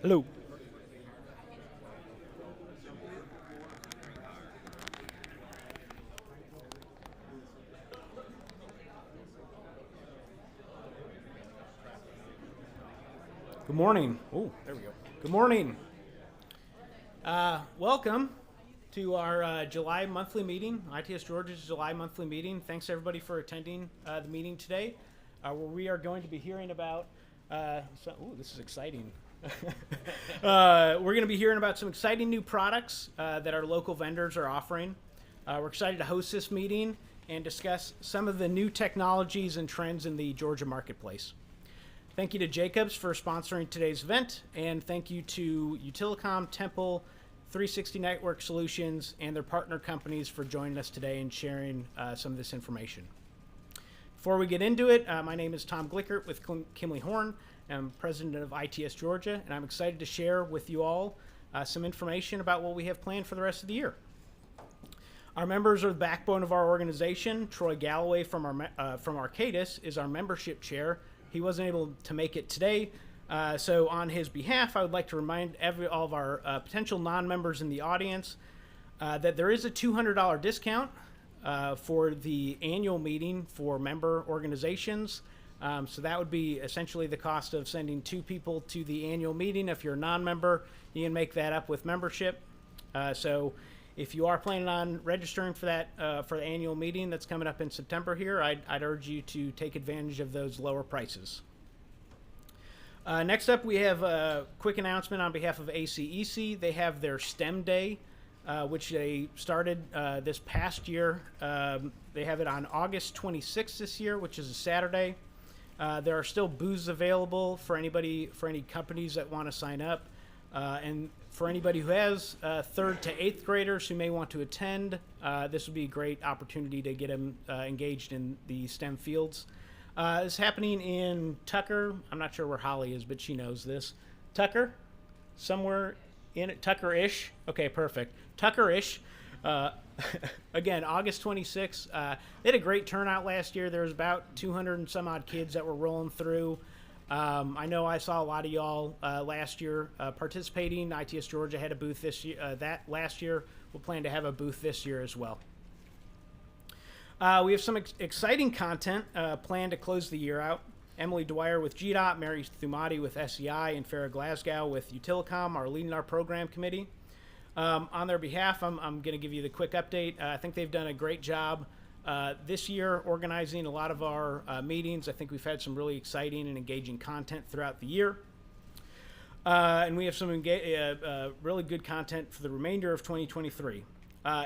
Hello. Good morning. Oh, there we go. Good morning. Welcome to our July monthly meeting, ITS Georgia's July monthly meeting. Thanks everybody for attending the meeting today, where we are going to be hearing about. This is exciting. We're going to be hearing about some exciting new products that our local vendors are offering. We're excited to host this meeting and discuss some of the new technologies and trends in the Georgia marketplace. Thank you to Jacobs for sponsoring today's event, and thank you to Utilicom, Temple, 360 Network Solutions, and their partner companies for joining us today and sharing some of this information. Before we get into it, my name is Tom Glickert with Kimley Horn. I'm president of ITS Georgia, and I'm excited to share with you all some information about what we have planned for the rest of the year. Our members are the backbone of our organization. Troy Galloway from Arcadis is our membership chair. He wasn't able to make it today, so on his behalf, I would like to remind all of our potential non-members in the audience that there is a $200 discount for the annual meeting for member organizations. So that would be essentially the cost of sending 2 people to the annual meeting. If you're a non-member, you can make that up with membership. So if you are planning on registering for that for the annual meeting that's coming up in September here, I'd urge you to take advantage of those lower prices. Next up, we have a quick announcement on behalf of ACEC. They have their STEM Day, which they started this past year. They have it on August 26th this year, which is a Saturday. There are still booths available for any companies that want to sign up. And for anybody who has 3rd to 8th graders who may want to attend, this would be a great opportunity to get them engaged in the STEM fields. It's happening in Tucker. I'm not sure where Holly is, but she knows this. Tucker? Somewhere in it? Tucker-ish? Okay, perfect. Tucker-ish. Again, August 26th. They had a great turnout last year. There was about 200 and some odd kids that were rolling through. I know I saw a lot of y'all last year participating. ITS Georgia had a booth this year. Last year. We'll plan to have a booth this year as well. We have some exciting content planned to close the year out. Emily Dwyer with GDOT, Mary Thumati with SEI, and Farah Glasgow with Utilicom are leading our program committee. On their behalf, I'm going to give you the quick update. I think they've done a great job this year organizing a lot of our meetings. I think we've had some really exciting and engaging content throughout the year. And we have some really good content for the remainder of 2023.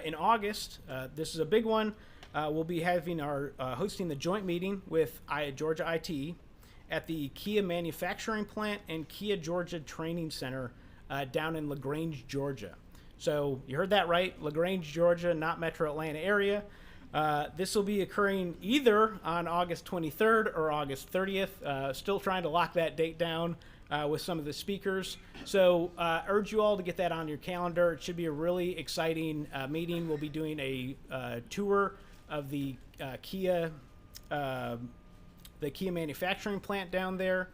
In August, this is a big one. We'll be having hosting the joint meeting with Georgia ITE at the Kia Manufacturing Plant and Kia Georgia Training Center down in LaGrange, Georgia. So you heard that right, LaGrange, Georgia, not Metro Atlanta area. This will be occurring either on August 23rd or August 30th. Still trying to lock that date down with some of the speakers. So urge you all to get that on your calendar. It should be a really exciting meeting. We'll be doing a tour of the Kia manufacturing plant down there.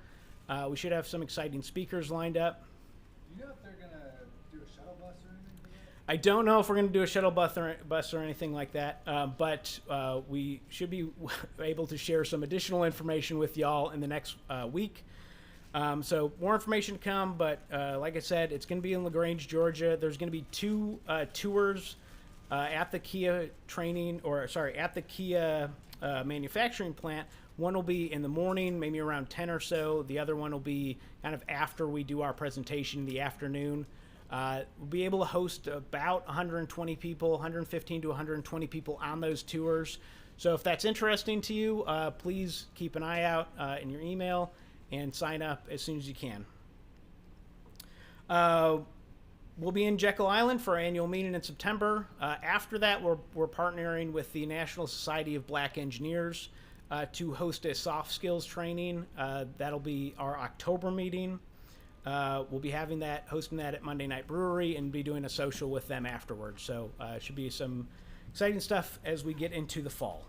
We should have some exciting speakers lined up. Do you know if they're going to do a shuttle bus or anything for that? I don't know if we're going to do a shuttle bus or anything like that, but we should be able to share some additional information with y'all in the next week. So more information to come, but like I said, it's going to be in LaGrange, Georgia. There's going to be 2 tours at the Kia at the Kia manufacturing plant. One will be in the morning, maybe around 10 or so. The other one will be kind of after we do our presentation in the afternoon. We'll be able to host about 120 people, 115 to 120 people on those tours. So if that's interesting to you, please keep an eye out in your email and sign up as soon as you can. We'll be in Jekyll Island for our annual meeting in September. After that, we're partnering with the National Society of Black Engineers to host a soft skills training. That'll be our October meeting. We'll be hosting that at Monday Night Brewery and be doing a social with them afterwards. So it should be some exciting stuff as we get into the fall.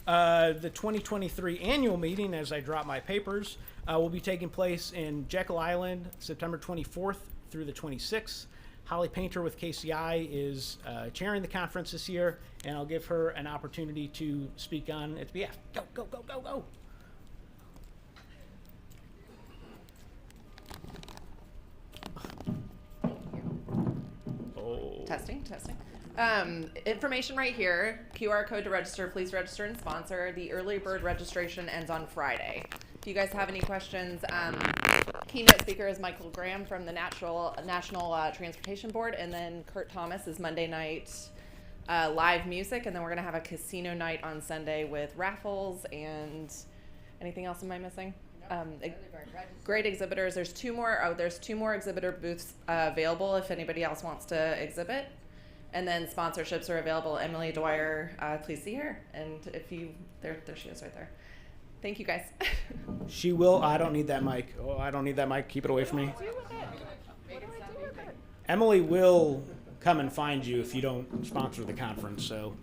The 2023 annual meeting, as I drop my papers, will be taking place in Jekyll Island, September 24th through the 26th. Holly Painter with KCI is chairing the conference this year, and I'll give her an opportunity to speak on its behalf. Go, go, go, go, go. Oh. Testing. Information right here. QR code to register. Please register and sponsor. The early bird registration ends on Friday. If you guys have any questions, keynote speaker is Michael Graham from the National Transportation Board, and then Kurt Thomas is Monday night live music, and then we're gonna have a casino night on Sunday with raffles and anything else. Am I missing? Great exhibitors. There's two more exhibitor booths available if anybody else wants to exhibit. And then sponsorships are available. Emily Dwyer, please see her. And if you, there she is right there. Thank you guys. She will. I don't need that mic. Oh, I don't need that mic. Keep it away from me. Emily will come and find you if you don't sponsor the conference. So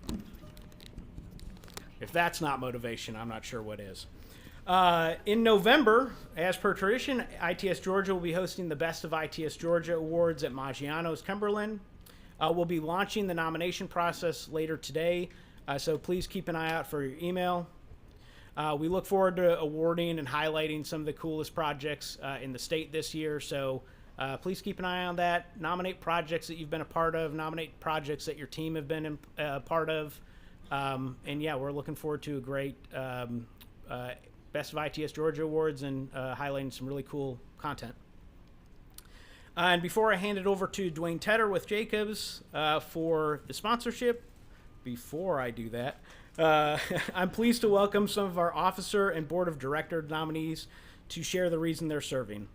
if that's not motivation, I'm not sure what is. In November, as per tradition, ITS Georgia will be hosting the Best of ITS Georgia Awards at Maggiano's Cumberland. We'll be launching the nomination process later today, so please keep an eye out for your email. We look forward to awarding and highlighting some of the coolest projects in the state this year, so please keep an eye on that. Nominate projects that you've been a part of, nominate projects that your team have been a part of, and yeah, we're looking forward to a great Best of ITS Georgia Awards and highlighting some really cool content. And before I hand it over to Dwayne Tedder with Jacobs for the sponsorship, before I do that, I'm pleased to welcome some of our officer and board of director nominees to share the reason they're serving.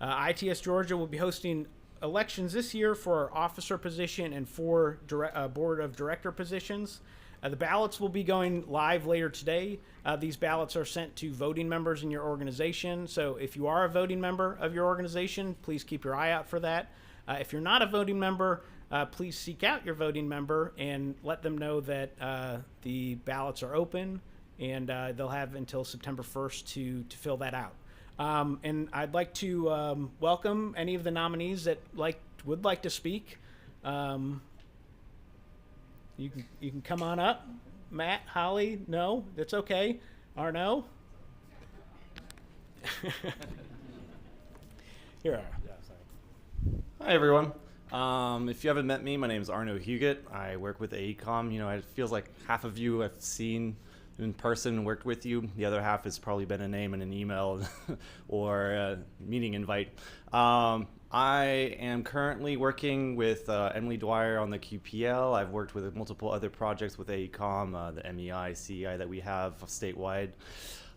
ITS Georgia will be hosting elections this year for our officer position and for board of director positions. The ballots will be going live later today. These ballots are sent to voting members in your organization. So if you are a voting member of your organization, please keep your eye out for that. If you're not a voting member, please seek out your voting member and let them know that the ballots are open, and they'll have until September 1st to fill that out. And I'd like to welcome any of the nominees that would like to speak. You can come on up. Matt, Holly, no, that's okay. Arno. Here are. Hi, everyone. If you haven't met me, my name is Arno Huget. I work with AECOM. You know, it feels like half of you I've seen in person and worked with you. The other half has probably been a name and an email or a meeting invite. I am currently working with Emily Dwyer on the QPL. I've worked with multiple other projects with AECOM, the MEI, CEI that we have statewide.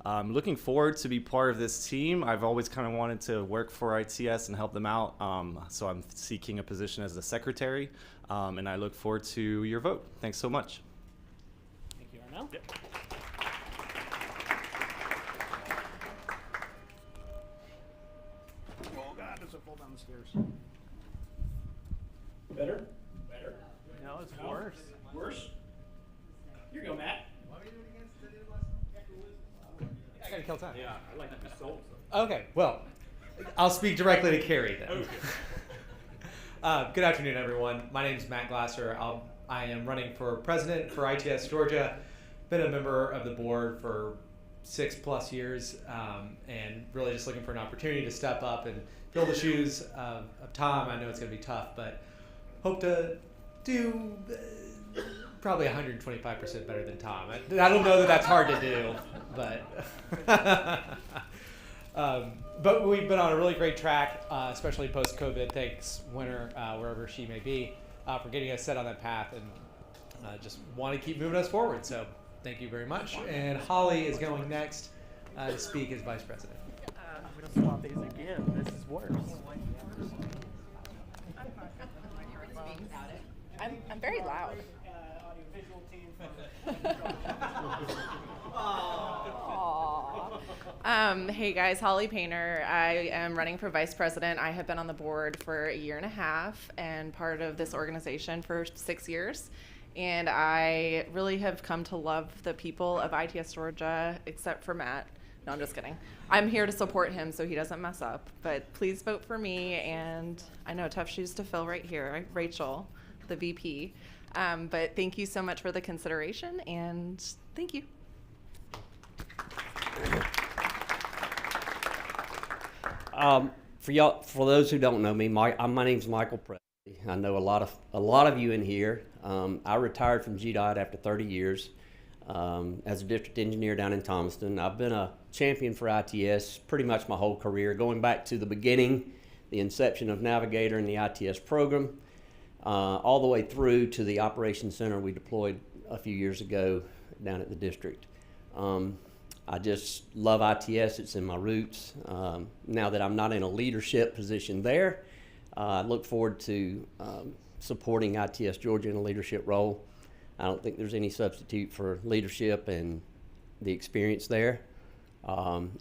I'm looking forward to be part of this team. I've always kind of wanted to work for ITS and help them out, so I'm seeking a position as the secretary, and I look forward to your vote. Thanks so much. Thank you, Arno. Yep. Oh, God, does it fall down the stairs? Better? Better? No, it's worse. Worse? Here you go, Matt. I gotta kill time. Yeah, I like to be sold. Okay, well, I'll speak directly to Carrie then. Okay. Good afternoon, everyone. My name is Matt Glasser. I am running for president for ITS Georgia. Been a member of the board for 6+ years, and really just looking for an opportunity to step up and fill the shoes of Tom. I know it's going to be tough, but hope to do probably 125% better than Tom. I don't know that that's hard to do, but we've been on a really great track, especially post-COVID. Thanks, Winter, wherever she may be, for getting us set on that path, and just want to keep moving us forward. So thank you very much. And Holly is going next to speak as vice president. I'm gonna swap these again. This is worse. I'm very loud. Audiovisual team. Hey guys, Holly Painter. I am running for vice president. I have been on the board for 1.5 years and part of this organization for 6 years. And I really have come to love the people of ITS Georgia, except for Matt. No, I'm just kidding. I'm here to support him so he doesn't mess up. But please vote for me. And I know, tough shoes to fill right here, right? Rachel, the VP. But thank you so much for the consideration, and thank you. For those who don't know me, my name's Michael Presley. I know a lot of you in here. I retired from GDOT after 30 years as a district engineer down in Thomaston. I've been a champion for ITS pretty much my whole career, going back to the beginning, the inception of Navigator and the ITS program, all the way through to the operations center we deployed a few years ago down at the district. I just love ITS. It's in my roots. Now that I'm not in a leadership position there, I look forward to supporting ITS Georgia in a leadership role. I don't think there's any substitute for leadership and the experience there.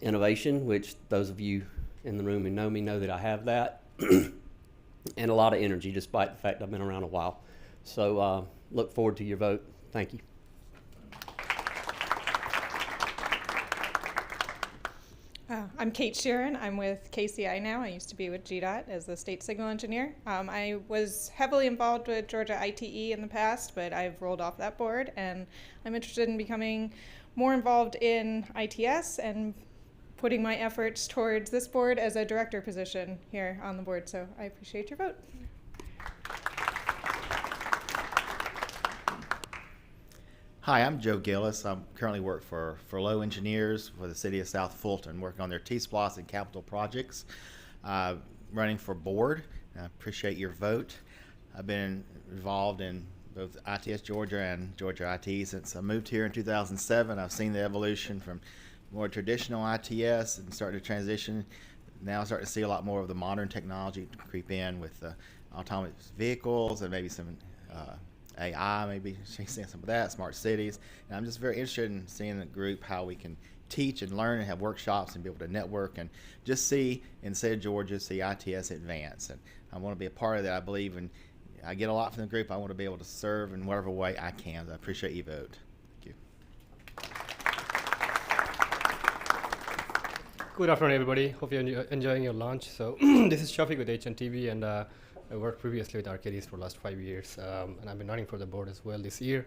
Innovation, which those of you in the room who know me know that I have that. And a lot of energy, despite the fact I've been around a while. So look forward to your vote. Thank you. I'm Kate Sheeran. I'm with KCI now. I used to be with GDOT as the state signal engineer. I was heavily involved with Georgia ITE in the past, but I've rolled off that board, and I'm interested in becoming more involved in ITS and putting my efforts towards this board as a director position here on the board. So I appreciate your vote. Hi, I'm Joe Gillis. I currently work for Low Engineers for the city of South Fulton, working on their T-SPLOS and capital projects. Running for board. I appreciate your vote. I've been involved in both ITS Georgia and Georgia IT since I moved here in 2007. I've seen the evolution from more traditional ITS and starting to transition. Now I'm starting to see a lot more of the modern technology creep in with autonomous vehicles and maybe some AI, maybe seeing some of that, smart cities. And I'm just very interested in seeing the group how we can teach and learn and have workshops and be able to network and just see, instead of Georgia, see ITS advance. And I want to be a part of that. I believe in, I get a lot from the group. I want to be able to serve in whatever way I can. I appreciate your vote. Thank you. Good afternoon, everybody. Hope you're enjoying your lunch. So this is Shafiq with HNTV, and I worked previously with Arcadis for the last 5 years, and I've been running for the board as well this year.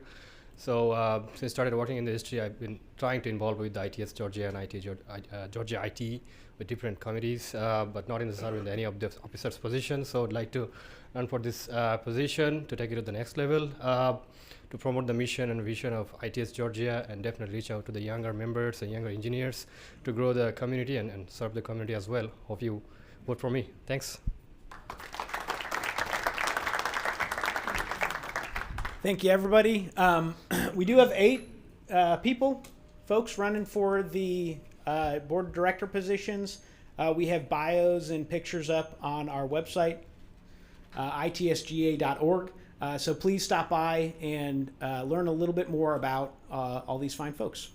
So since I started working in the industry, I've been trying to involve with ITS Georgia and Georgia IT with different committees, but not in serving any of the officers' positions. So I'd like to run for this position to take it to the next level, to promote the mission and vision of ITS Georgia, and definitely reach out to the younger members and younger engineers to grow the community and serve the community as well. Hope you vote for me. Thanks. Thank you, everybody. We do have 8 folks running for the board of director positions. We have bios and pictures up on our website, itsga.org. So please stop by and learn a little bit more about all these fine folks.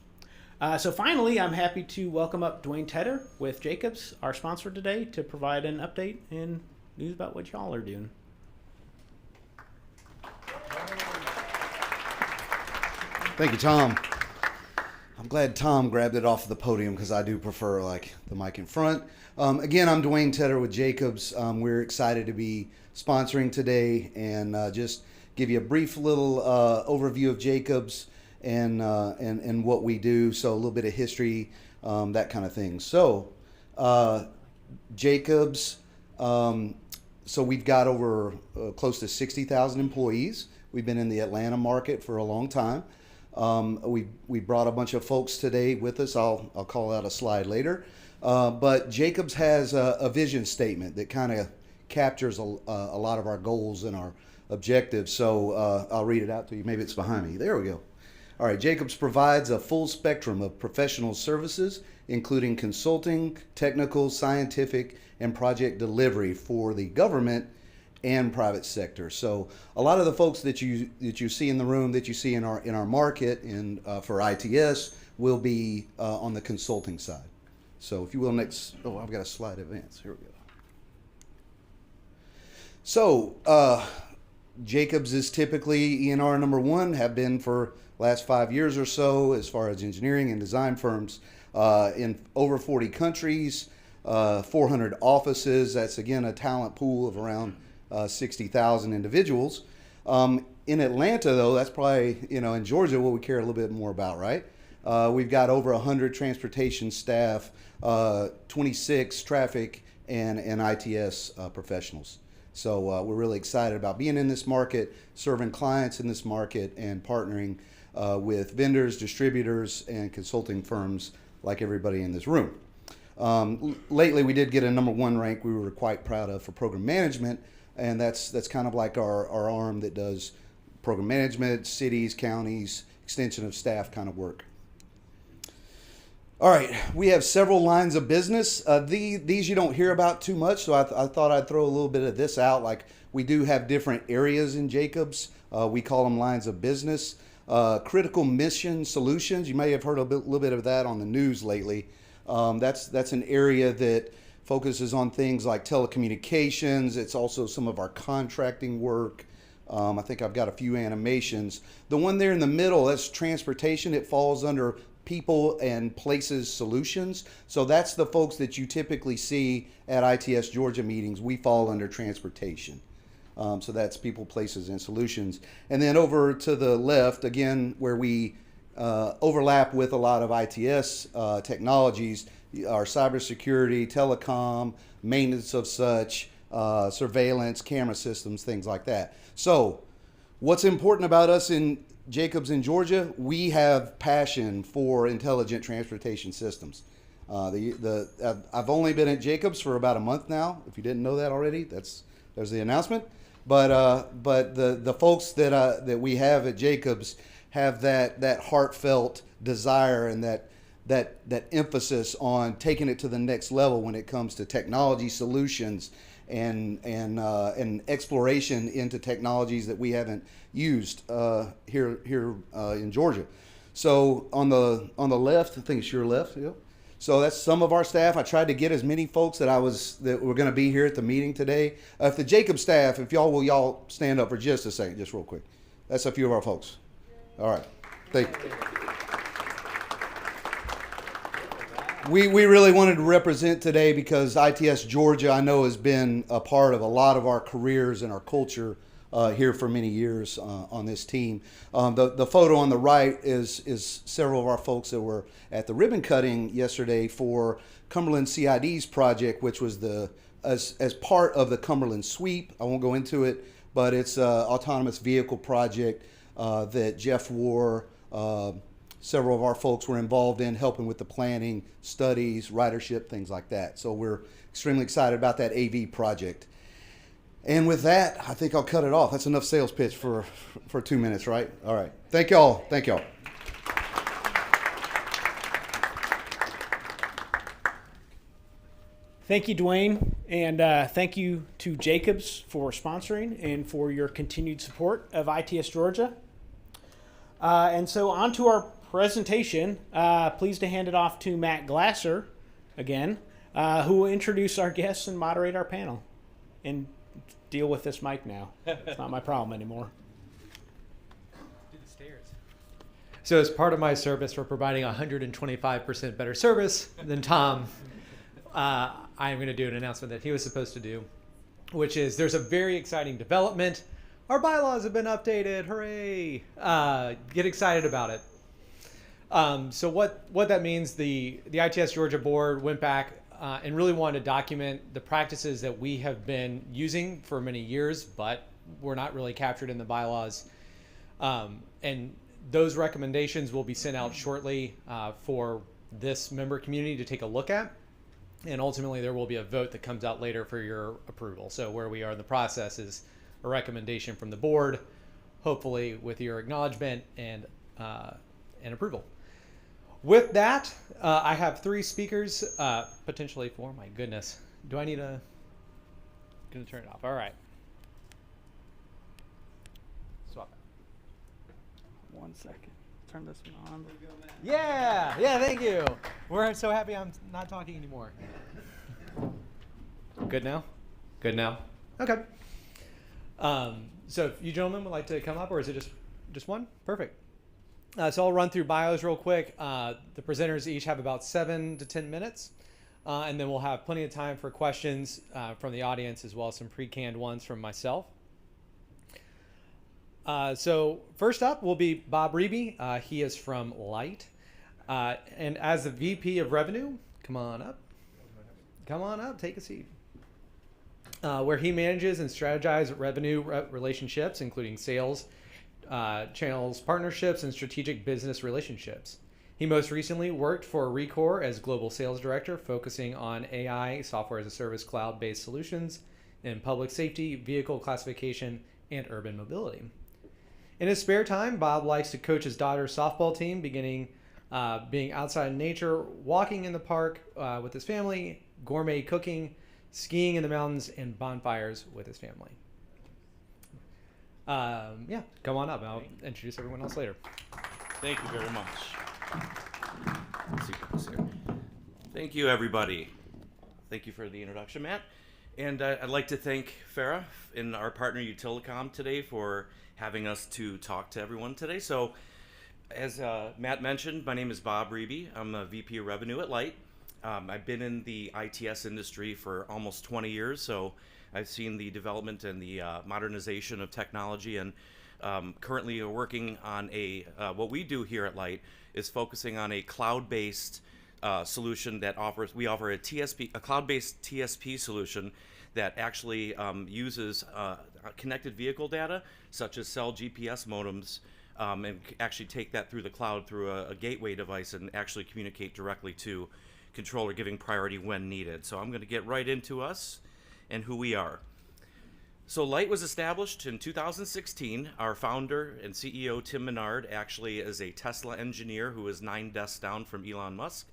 So finally, I'm happy to welcome up Dwayne Tedder with Jacobs, our sponsor today, to provide an update and news about what y'all are doing. Thank you, Tom. I'm glad Tom grabbed it off the podium because I do prefer like the mic in front. Again, I'm Dwayne Tedder with Jacobs. We're excited to be sponsoring today and just give you a brief little overview of Jacobs and what we do. So a little bit of history, that kind of thing. So Jacobs, so we've got over close to 60,000 employees. We've been in the Atlanta market for a long time. We brought a bunch of folks today with us. I'll call out a slide later. But Jacobs has a vision statement that kind of captures a lot of our goals and our objectives. So I'll read it out to you. Maybe it's behind me. There we go. All right. Jacobs provides a full spectrum of professional services, including consulting, technical, scientific, and project delivery for the government and private sector. So a lot of the folks that you see in the room, that you see in our market and for ITS will be on the consulting side. So if you will, next. Oh, I've got a slide advance. Here we go. So Jacobs is typically ENR number one, have been for last 5 years or so as far as engineering and design firms in over 40 countries, 400 offices. That's again a talent pool of around 60,000 individuals. In Atlanta, though, that's probably, in Georgia, what we care a little bit more about, right? We've got over 100 transportation staff, 26 traffic and ITS professionals. So we're really excited about being in this market, serving clients in this market, and partnering with vendors, distributors, and consulting firms like everybody in this room. Lately, we did get a number one rank we were quite proud of for program management, and that's kind of like our arm that does program management, cities, counties, extension of staff kind of work. All right, we have several lines of business. These you don't hear about too much, so I thought I'd throw a little bit of this out. Like, we do have different areas in Jacobs. We call them lines of business. Critical mission solutions, you may have heard a little bit of that on the news lately. That's an area that focuses on things like telecommunications. It's also some of our contracting work. I think I've got a few animations. The one there in the middle, that's transportation. It falls under people and places solutions. So that's the folks that you typically see at ITS Georgia meetings. We fall under transportation. So that's people, places, and solutions. And then over to the left, again, where we overlap with a lot of ITS technologies, our cybersecurity, telecom, maintenance of such, surveillance, camera systems, things like that. So what's important about us in Jacobs in Georgia, we have passion for intelligent transportation systems. I've only been at Jacobs for about a month now. If you didn't know that already, there's the announcement. But the folks that we have at Jacobs have that heartfelt desire and that emphasis on taking it to the next level when it comes to technology solutions and exploration into technologies that we haven't used here in Georgia. So on the left, I think it's your left. Yeah. So that's some of our staff. I tried to get as many folks that were going to be here at the meeting today. If the Jacob staff, if y'all stand up for just a second, just real quick. That's a few of our folks. All right. Thank you. We really wanted to represent today because ITS Georgia, I know, has been a part of a lot of our careers and our culture here for many years on this team. The photo on the right is several of our folks that were at the ribbon cutting yesterday for Cumberland CID's project, which was as part of the Cumberland Sweep. I won't go into it, but it's an autonomous vehicle project that Jeff War, several of our folks were involved in helping with the planning, studies, ridership, things like that. So we're extremely excited about that AV project. And with that, I think I'll cut it off. That's enough sales pitch for 2 minutes, right? All right. Thank y'all. Thank y'all. Thank you, Dwayne, and thank you to Jacobs for sponsoring and for your continued support of ITS Georgia. And so on to our presentation. Pleased to hand it off to Matt Glasser again, who will introduce our guests and moderate our panel. And deal with this mic now. It's not my problem anymore. Do the stairs. So as part of my service for providing 125% better service than Tom, I am going to do an announcement that he was supposed to do, which is there's a very exciting development. Our bylaws have been updated. Hooray! Get excited about it. So what that means, the ITS Georgia board went back and really wanted to document the practices that we have been using for many years, but were not really captured in the bylaws. And those recommendations will be sent out shortly for this member community to take a look at. And ultimately, there will be a vote that comes out later for your approval. So where we are in the process is a recommendation from the board, hopefully with your acknowledgement and approval. With that, I have 3 speakers, potentially 4. My goodness. Do I need a... Gonna turn it off. All right. Swap it. 1 second. Turn this one on. Yeah, thank you. We're so happy I'm not talking anymore. Good now? Good now? Okay. So if you gentlemen would like to come up, or is it just one? Perfect. So I'll run through bios real quick. The presenters each have about 7 to 10 minutes, and then we'll have plenty of time for questions from the audience, as well as some pre-canned ones from myself. So first up will be Bob Reeby. He is from Light. And as the VP of Revenue, come on up, take a seat. Where he manages and strategizes revenue relationships, including sales, channels, partnerships, and strategic business relationships. He most recently worked for Rekor as Global Sales Director, focusing on AI, software as a service, cloud-based solutions in public safety, vehicle classification, and urban mobility. In his spare time, Bob likes to coach his daughter's softball team, beginning being outside in nature, walking in the park with his family, gourmet cooking, skiing in the mountains, and bonfires with his family. Yeah, come on up. I'll introduce everyone else later. Thank you very much. Let's see what's here. Thank you, everybody. Thank you for the introduction, Matt. And I'd like to thank Farah and our partner Utilicom today for having us to talk to everyone today. So, as Matt mentioned, my name is Bob Reeby. I'm a VP of Revenue at Light. I've been in the ITS industry for almost 20 years, so I've seen the development and the modernization of technology, and currently are working on what we do here at Light is focusing on a cloud-based solution that we offer a cloud-based TSP solution that actually uses connected vehicle data, such as cell GPS modems, and actually take that through the cloud through a gateway device and actually communicate directly to controller, giving priority when needed. So I'm going to get right into us and who we are. So Light was established in 2016. Our founder and CEO, Tim Menard, actually is a Tesla engineer who is 9 desks down from Elon Musk,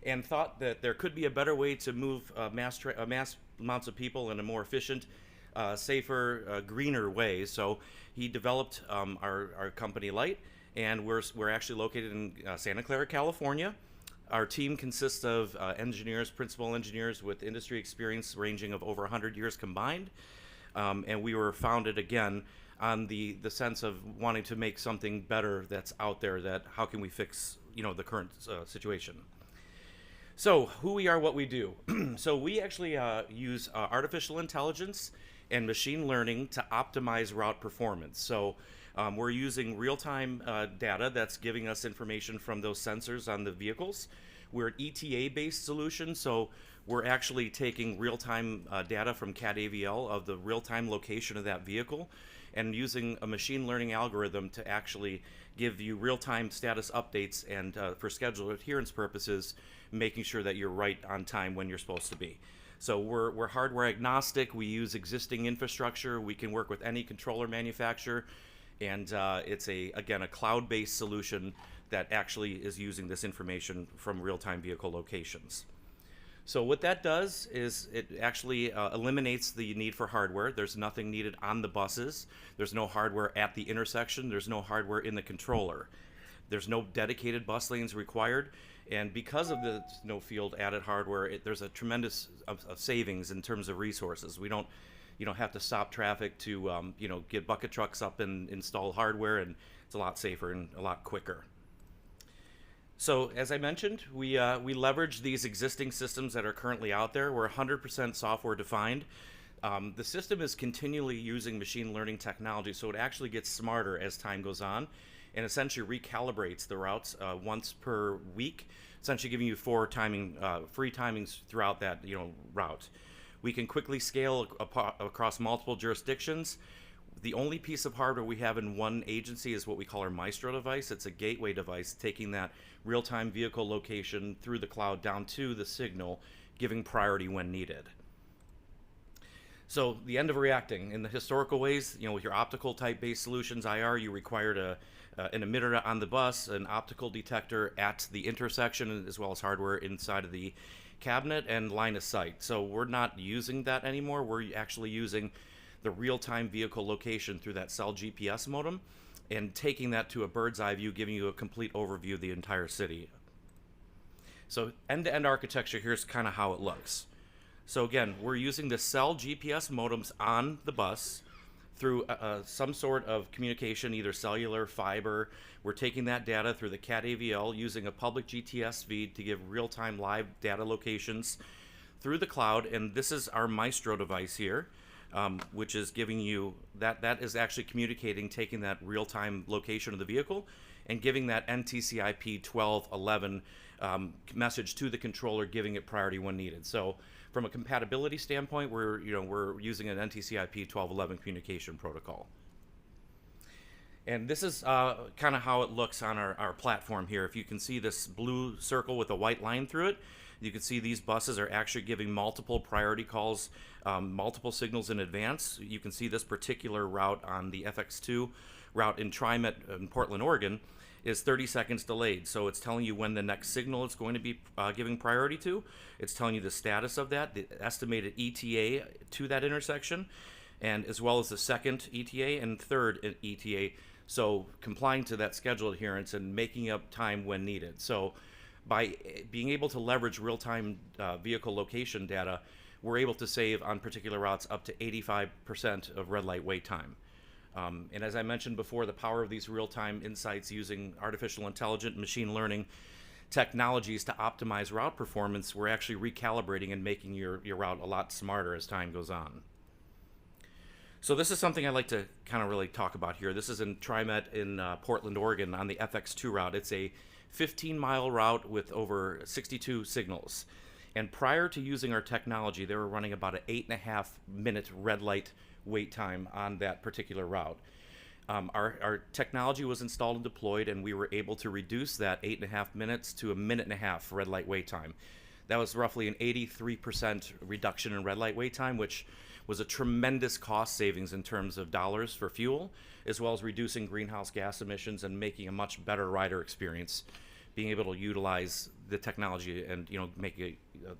and thought that there could be a better way to move mass amounts of people in a more efficient, safer, greener way. So he developed our company Light, and we're actually located in Santa Clara, California. Our team consists of engineers, principal engineers with industry experience ranging of over 100 years combined. And we were founded again on the sense of wanting to make something better that's out there, that how can we fix the current situation. So who we are, what we do. So we actually use artificial intelligence and machine learning to optimize route performance. So we're using real-time data that's giving us information from those sensors on the vehicles. We're an ETA-based solution, so we're actually taking real-time data from CAD-AVL of the real-time location of that vehicle and using a machine learning algorithm to actually give you real-time status updates and for schedule adherence purposes, making sure that you're right on time when you're supposed to be. So we're hardware agnostic. We use existing infrastructure. We can work with any controller manufacturer. And it's again a cloud-based solution that actually is using this information from real-time vehicle locations. So what that does is it actually eliminates the need for hardware. There's nothing needed on the buses. There's no hardware at the intersection. There's no hardware in the controller. There's no dedicated bus lanes required. And because of the no field added hardware, there's a tremendous savings in terms of resources. We don't have to stop traffic to get bucket trucks up and install hardware, and it's a lot safer and a lot quicker. So as I mentioned, we leverage these existing systems that are currently out there. We're 100% software defined. The system is continually using machine learning technology, so it actually gets smarter as time goes on, and essentially recalibrates the routes once per week, essentially giving you 4 free timings throughout that route. We can quickly scale across multiple jurisdictions. The only piece of hardware we have in one agency is what we call our Maestro device. It's a gateway device taking that real-time vehicle location through the cloud down to the signal, giving priority when needed. So the end of reacting. In the historical ways, with your optical type-based solutions, IR, you required an emitter on the bus, an optical detector at the intersection, as well as hardware inside of the cabinet and line of sight. So we're not using that anymore. We're actually using the real-time vehicle location through that cell GPS modem and taking that to a bird's eye view, giving you a complete overview of the entire city. So end-to-end architecture, here's kind of how it looks. So again, we're using the cell GPS modems on the bus through some sort of communication, either cellular, fiber. We're taking that data through the CAT AVL using a public GTS feed to give real-time live data locations through the cloud. And this is our Maestro device here, which is giving you, that is actually communicating, taking that real-time location of the vehicle and giving that NTCIP 1211 message to the controller, giving it priority when needed. So from a compatibility standpoint, we're using an NTCIP 1211 communication protocol. And this is kind of how it looks on our platform here. If you can see this blue circle with a white line through it, you can see these buses are actually giving multiple priority calls, multiple signals in advance. You can see this particular route on the FX2 route in TriMet in Portland, Oregon, is 30 seconds delayed. So it's telling you when the next signal it's going to be giving priority to. It's telling you the status of that, the estimated ETA to that intersection, and as well as the second ETA and third ETA. So complying to that schedule adherence and making up time when needed. So by being able to leverage real-time vehicle location data, we're able to save on particular routes up to 85% of red light wait time. And as I mentioned before, the power of these real-time insights using artificial intelligence and machine learning technologies to optimize route performance, we're actually recalibrating and making your route a lot smarter as time goes on. So this is something I'd like to kind of really talk about here. This is in TriMet in Portland, Oregon on the FX2 route. It's a 15-mile route with over 62 signals. And prior to using our technology, they were running about an 8.5-minute red light wait time on that particular route. Our technology was installed and deployed, and we were able to reduce that 8.5 minutes to a 1.5-minute red light wait time. That was roughly an 83% reduction in red light wait time, which was a tremendous cost savings in terms of dollars for fuel, as well as reducing greenhouse gas emissions and making a much better rider experience, being able to utilize the technology and make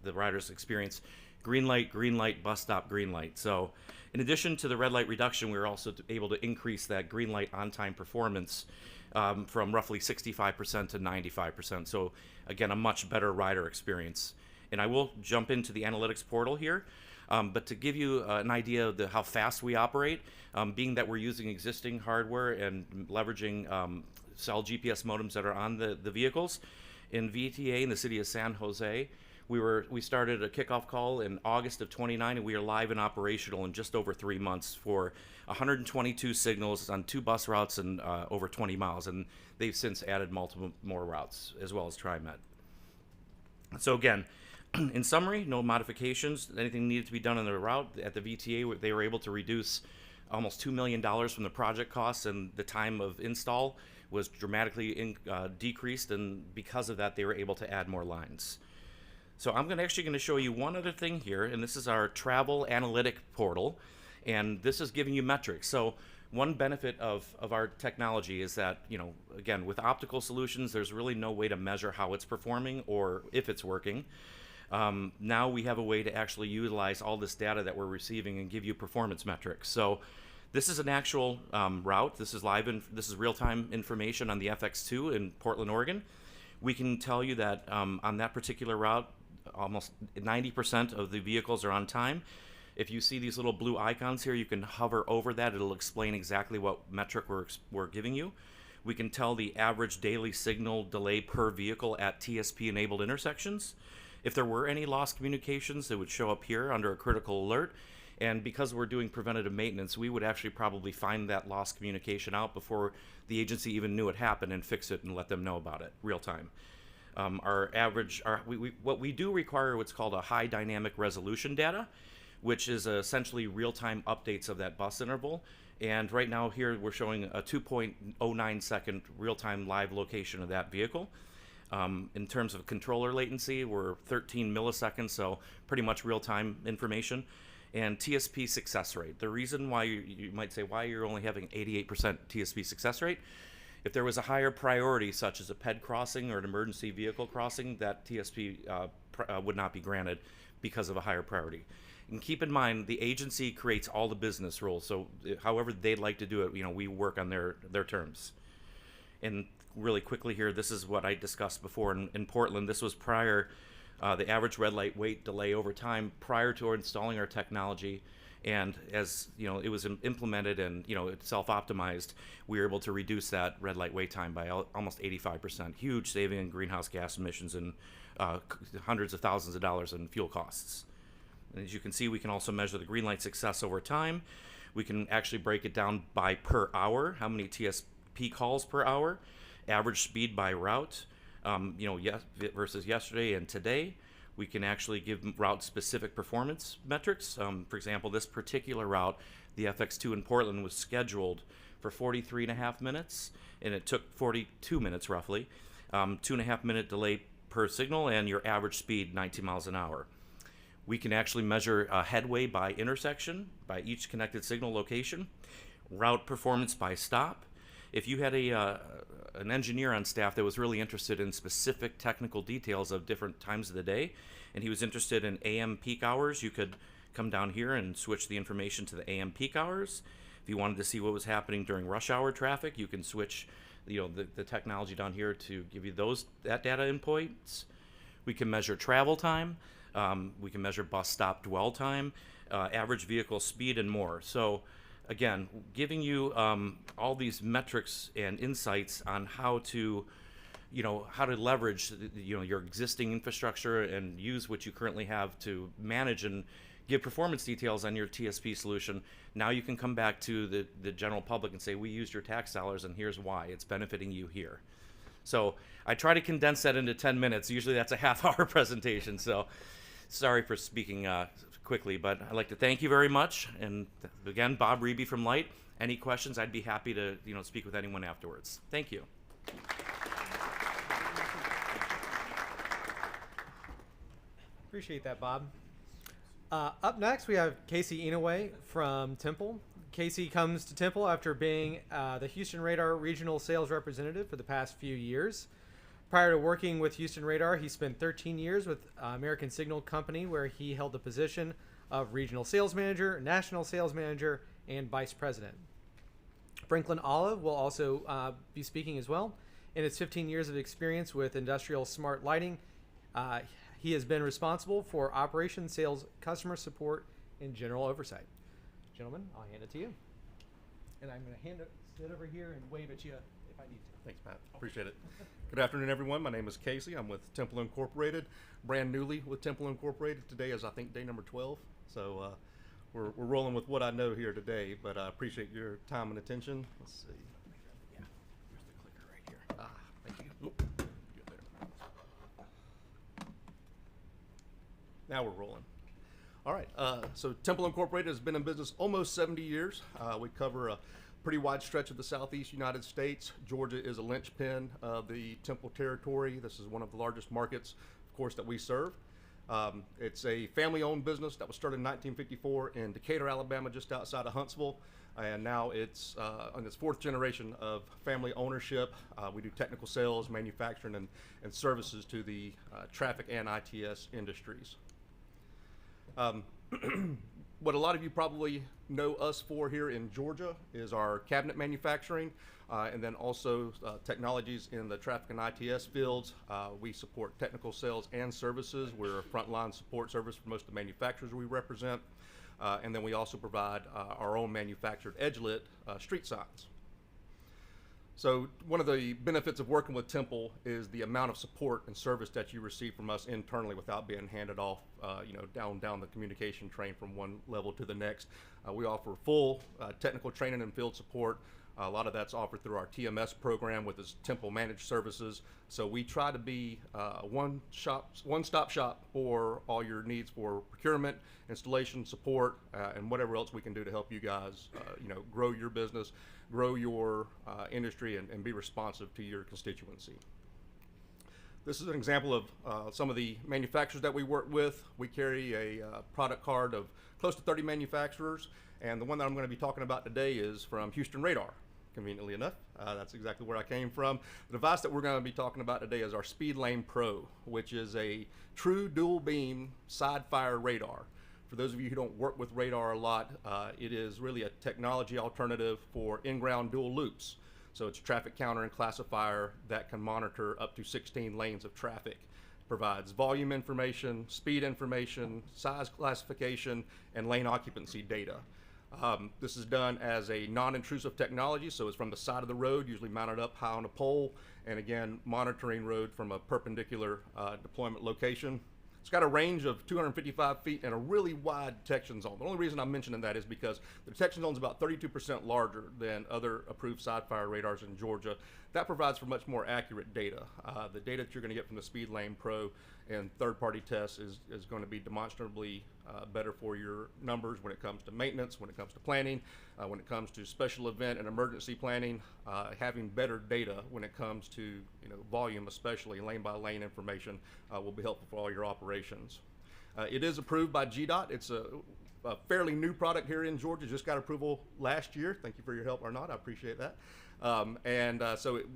the rider's experience green light, bus stop, green light. So in addition to the red light reduction, we were also able to increase that green light on-time performance from roughly 65% to 95%. So again, a much better rider experience. And I will jump into the analytics portal here. But to give you an idea of how fast we operate, being that we're using existing hardware and leveraging cell GPS modems that are on the vehicles, in VTA in the city of San Jose, we started a kickoff call in August of 29, and we are live and operational in just over 3 months for 122 signals on 2 bus routes and over 20 miles. And they've since added multiple more routes as well as TriMet. So again, in summary, no modifications. Anything needed to be done on the route. At the VTA, they were able to reduce almost $2 million from the project costs, and the time of install was dramatically decreased, and because of that, they were able to add more lines. So I'm actually going to show you one other thing here, and this is our travel analytic portal, and this is giving you metrics. So one benefit of our technology is that, again, with optical solutions, there's really no way to measure how it's performing or if it's working. Now we have a way to actually utilize all this data that we're receiving and give you performance metrics. So this is an actual route. This is this is real-time information on the FX2 in Portland, Oregon. We can tell you that on that particular route, almost 90% of the vehicles are on time. If you see these little blue icons here, you can hover over that. It'll explain exactly what metric we're giving you. We can tell the average daily signal delay per vehicle at TSP-enabled intersections. If there were any lost communications, it would show up here under a critical alert. And because we're doing preventative maintenance, we would actually probably find that lost communication out before the agency even knew it happened and fix it and let them know about it real time. What we do require what's called a high dynamic resolution data, which is essentially real-time updates of that bus interval. And right now here we're showing a 2.09 second real-time live location of that vehicle. In terms of controller latency, we're 13 milliseconds, so pretty much real-time information. And TSP success rate. The reason why you might say why you're only having 88% TSP success rate, if there was a higher priority, such as a PED crossing or an emergency vehicle crossing, that TSP would not be granted because of a higher priority. And keep in mind, the agency creates all the business rules, so however they'd like to do it, we work on their terms. And really quickly here, this is what I discussed before in Portland. This was prior, the average red light wait delay over time prior to installing our technology. And as it was implemented and it self-optimized, we were able to reduce that red light wait time by almost 85%. Huge saving in greenhouse gas emissions and hundreds of thousands of dollars in fuel costs. And as you can see, we can also measure the green light success over time. We can actually break it down by per hour, how many TSP calls per hour, average speed by route, versus yesterday and today. We can actually give route-specific performance metrics. For example, this particular route, the FX2 in Portland, was scheduled for 43.5 minutes, and it took 42 minutes roughly. 2.5 minute delay per signal, and your average speed 19 miles an hour. We can actually measure headway by intersection, by each connected signal location, route performance by stop. If you had an engineer on staff that was really interested in specific technical details of different times of the day, and he was interested in AM peak hours, you could come down here and switch the information to the AM peak hours. If you wanted to see what was happening during rush hour traffic, you can switch the technology down here to give you that data inputs. We can measure travel time. We can measure bus stop dwell time, average vehicle speed, and more. So again, giving you all these metrics and insights on how to leverage your existing infrastructure and use what you currently have to manage and give performance details on your TSP solution. Now you can come back to the general public and say, we used your tax dollars and here's why it's benefiting you here. So I try to condense that into 10 minutes. Usually that's a half-hour presentation. So sorry for speaking quickly, but I'd like to thank you very much. And again, Bob Reeby from Light. Any questions? I'd be happy to speak with anyone afterwards. Thank you. Appreciate that, Bob. Up next, we have Casey Inouye from Temple. Casey comes to Temple after being the Houston Radar Regional Sales Representative for the past few years. Prior to working with Houston Radar, he spent 13 years with American Signal Company, where he held the position of Regional Sales Manager, National Sales Manager, and Vice President. Franklin Olive will also be speaking as well. In his 15 years of experience with industrial smart lighting, he has been responsible for operations, sales, customer support, and general oversight. Gentlemen, I'll hand it to you. And I'm going to sit over here and wave at you if I need to. Thanks, Matt. Appreciate it. Good afternoon, everyone. My name is Casey. I'm with Temple Incorporated, brand newly with Temple Incorporated. Today is, I think, day number 12. So we're rolling with what I know here today, but I appreciate your time and attention. Let's see. Yeah, here's the clicker right here. Thank you. Get there. Now we're rolling. All right, so Temple Incorporated has been in business almost 70 years. We cover a pretty wide stretch of the southeast United States. Georgia is a linchpin of the Temple territory. This is one of the largest markets, of course, that we serve. It's a family-owned business that was started in 1954 in Decatur, Alabama, just outside of Huntsville. And now it's on its fourth generation of family ownership. We do technical sales, manufacturing, and services to the traffic and ITS industries. What a lot of you probably know us for here in Georgia is our cabinet manufacturing, and then also technologies in the traffic and ITS fields. We support technical sales and services. We're a frontline support service for most of the manufacturers we represent. And then we also provide our own manufactured edge-lit street signs. So one of the benefits of working with Temple is the amount of support and service that you receive from us internally without being handed off, down the communication train from one level to the next. We offer full technical training and field support. A lot of that's offered through our TMS program with its Temple Managed Services. So we try to be one-stop shop for all your needs for procurement, installation, support, and whatever else we can do to help you guys, grow your business, grow your industry, and be responsive to your constituency. This is an example of some of the manufacturers that we work with. We carry a product card of close to 30 manufacturers, and the one that I'm going to be talking about today is from Houston Radar. Conveniently enough, that's exactly where I came from. The device that we're going to be talking about today is our Speed Lane Pro, which is a true dual beam side fire radar. For those of you who don't work with radar a lot, it is really a technology alternative for in-ground dual loops. So it's a traffic counter and classifier that can monitor up to 16 lanes of traffic. provides volume information, speed information, size classification, and lane occupancy data. This is done as a non-intrusive technology, so it's from the side of the road, usually mounted up high on a pole, and again, monitoring road from a perpendicular deployment location. It's got a range of 255 feet and a really wide detection zone. The only reason I'm mentioning that is because the detection zone is about 32% larger than other approved side-fire radars in Georgia. That provides for much more accurate data. The data that you're going to get from the Speed Lane Pro and third-party tests is going to be demonstrably better for your numbers when it comes to maintenance, when it comes to planning, when it comes to special event and emergency planning. Having better data when it comes to volume, especially lane-by-lane information, will be helpful for all your operations. It is approved by GDOT. It's a fairly new product here in Georgia. Just got approval last year. Thank you for your help, Arnott. I appreciate that.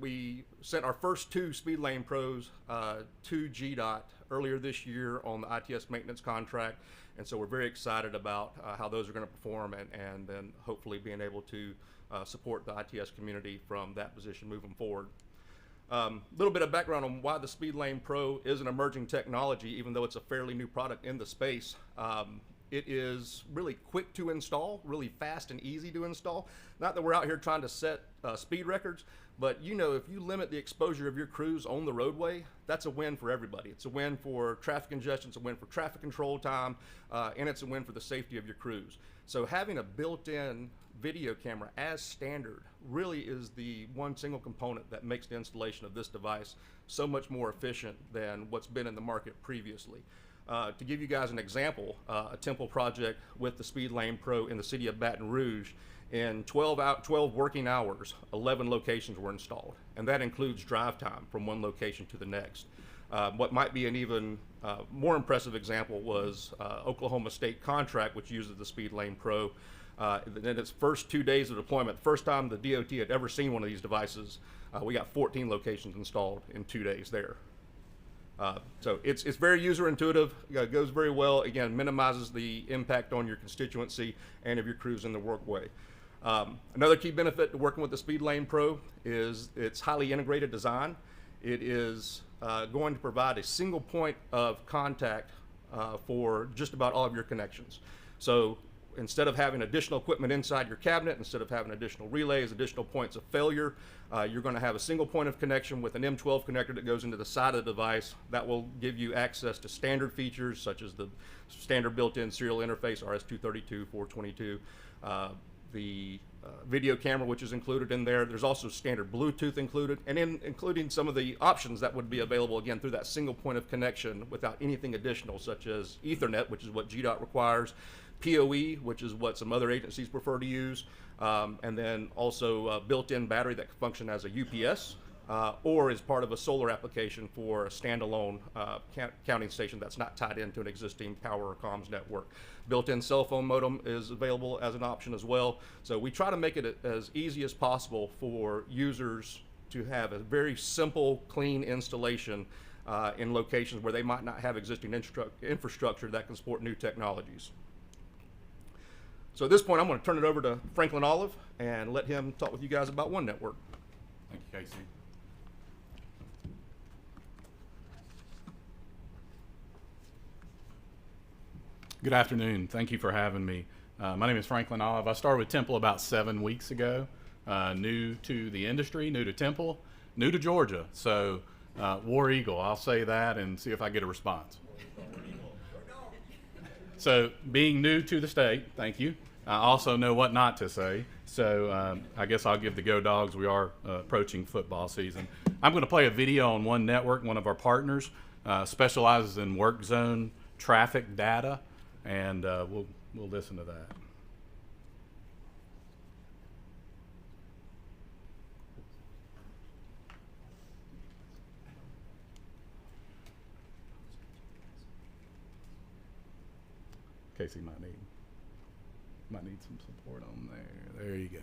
We sent our first 2 Speed Lane Pros to GDOT earlier this year on the ITS maintenance contract, and so we're very excited about how those are going to perform, and then hopefully being able to support the ITS community from that position moving forward. A little bit of background on why the Speed Lane Pro is an emerging technology, even though it's a fairly new product in the space. It is really quick to install, really fast and easy to install. Not that we're out here trying to set speed records, but if you limit the exposure of your crews on the roadway, that's a win for everybody. It's a win for traffic congestion, it's a win for traffic control time, and it's a win for the safety of your crews. So having a built-in video camera as standard really is the one single component that makes the installation of this device so much more efficient than what's been in the market previously. To give you guys an example, a Temple project with the Speed Lane Pro in the city of Baton Rouge, in 12 working hours, 11 locations were installed, and that includes drive time from one location to the next. What might be an even more impressive example was Oklahoma State contract, which uses the Speed Lane Pro. In its first 2 days of deployment, the first time the DOT had ever seen one of these devices, we got 14 locations installed in 2 days there. So it's very user intuitive, goes very well, again, minimizes the impact on your constituency and of your crews in the workway. Another key benefit to working with the Speed Lane Pro is its highly integrated design. It is going to provide a single point of contact for just about all of your connections. So instead of having additional equipment inside your cabinet, instead of having additional relays, additional points of failure, you're going to have a single point of connection with an M12 connector that goes into the side of the device. That will give you access to standard features such as the standard built-in serial interface, RS-232, 422, the video camera, which is included in there. There's also standard Bluetooth included, and including some of the options that would be available, again, through that single point of connection without anything additional, such as Ethernet, which is what GDOT requires, PoE, which is what some other agencies prefer to use, and then also a built-in battery that can function as a UPS or as part of a solar application for a standalone counting station that's not tied into an existing power or comms network. Built-in cell phone modem is available as an option as well. So we try to make it as easy as possible for users to have a very simple, clean installation in locations where they might not have existing infrastructure that can support new technologies. So at this point, I'm going to turn it over to Franklin Olive and let him talk with you guys about One Network. Thank you, Casey. Good afternoon. Thank you for having me. My name is Franklin Olive. I started with Temple about 7 weeks ago. New to the industry, new to Temple, new to Georgia. So War Eagle, I'll say that and see if I get a response. So being new to the state, thank you. I also know what not to say. So I guess I'll give the Go Dogs. We are approaching football season. I'm going to play a video on One Network. One of our partners specializes in work zone traffic data, and we'll listen to that. Casey might need some support on there. There you go.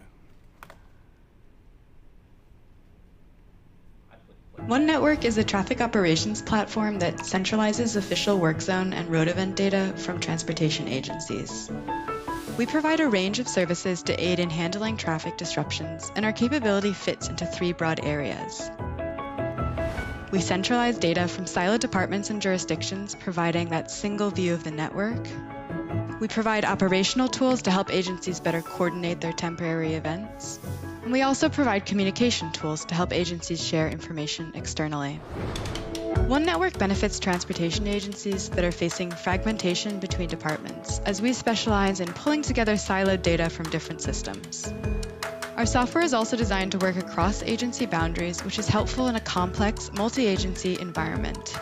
One Network is a traffic operations platform that centralizes official work zone and road event data from transportation agencies. We provide a range of services to aid in handling traffic disruptions, and our capability fits into 3 broad areas: We centralize data from siloed departments and jurisdictions, providing that single view of the network. We provide operational tools to help agencies better coordinate their temporary events. And we also provide communication tools to help agencies share information externally. One Network benefits transportation agencies that are facing fragmentation between departments, as we specialize in pulling together siloed data from different systems. Our software is also designed to work across agency boundaries, which is helpful in a complex, multi-agency environment.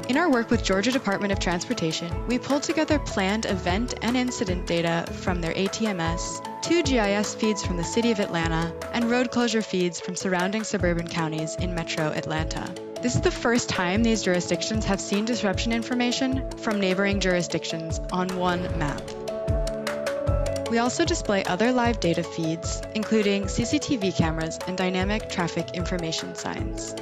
In our work with Georgia Department of Transportation, we pulled together planned event and incident data from their ATMS, 2 GIS feeds from the City of Atlanta, and road closure feeds from surrounding suburban counties in Metro Atlanta. This is the first time these jurisdictions have seen disruption information from neighboring jurisdictions on one map. We also display other live data feeds, including CCTV cameras and dynamic traffic information signs.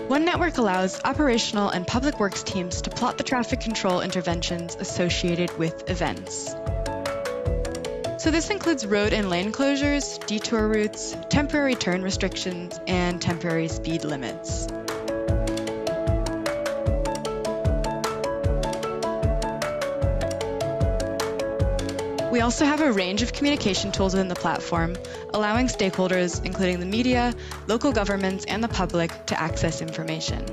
One Network allows operational and public works teams to plot the traffic control interventions associated with events. So this includes road and lane closures, detour routes, temporary turn restrictions, and temporary speed limits. We also have a range of communication tools within the platform, allowing stakeholders, including the media, local governments, and the public, to access information.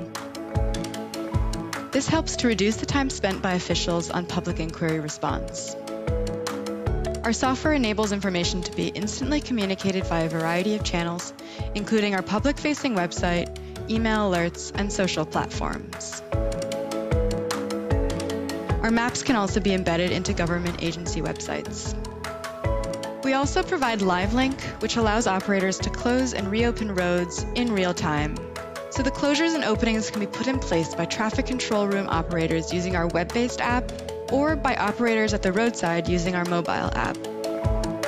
This helps to reduce the time spent by officials on public inquiry response. Our software enables information to be instantly communicated via a variety of channels, including our public-facing website, email alerts, and social platforms. Our maps can also be embedded into government agency websites. We also provide Live Link, which allows operators to close and reopen roads in real time. So the closures and openings can be put in place by traffic control room operators using our web-based app, or by operators at the roadside using our mobile app.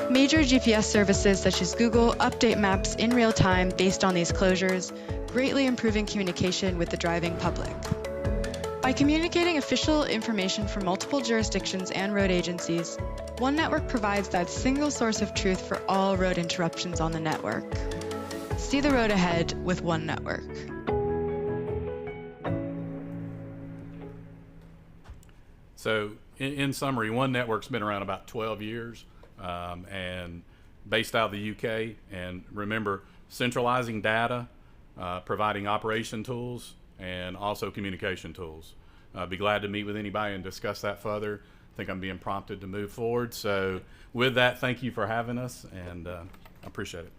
Major GPS services such as Google update maps in real time based on these closures, greatly improving communication with the driving public. By communicating official information from multiple jurisdictions and road agencies, One Network provides that single source of truth for all road interruptions on the network. See the road ahead with One Network. So in summary, One Network's been around about 12 years and based out of the UK. And remember, centralizing data, providing operation tools, and also communication tools. I'd be glad to meet with anybody and discuss that further. I think I'm being prompted to move forward. So with that, thank you for having us, and I appreciate it.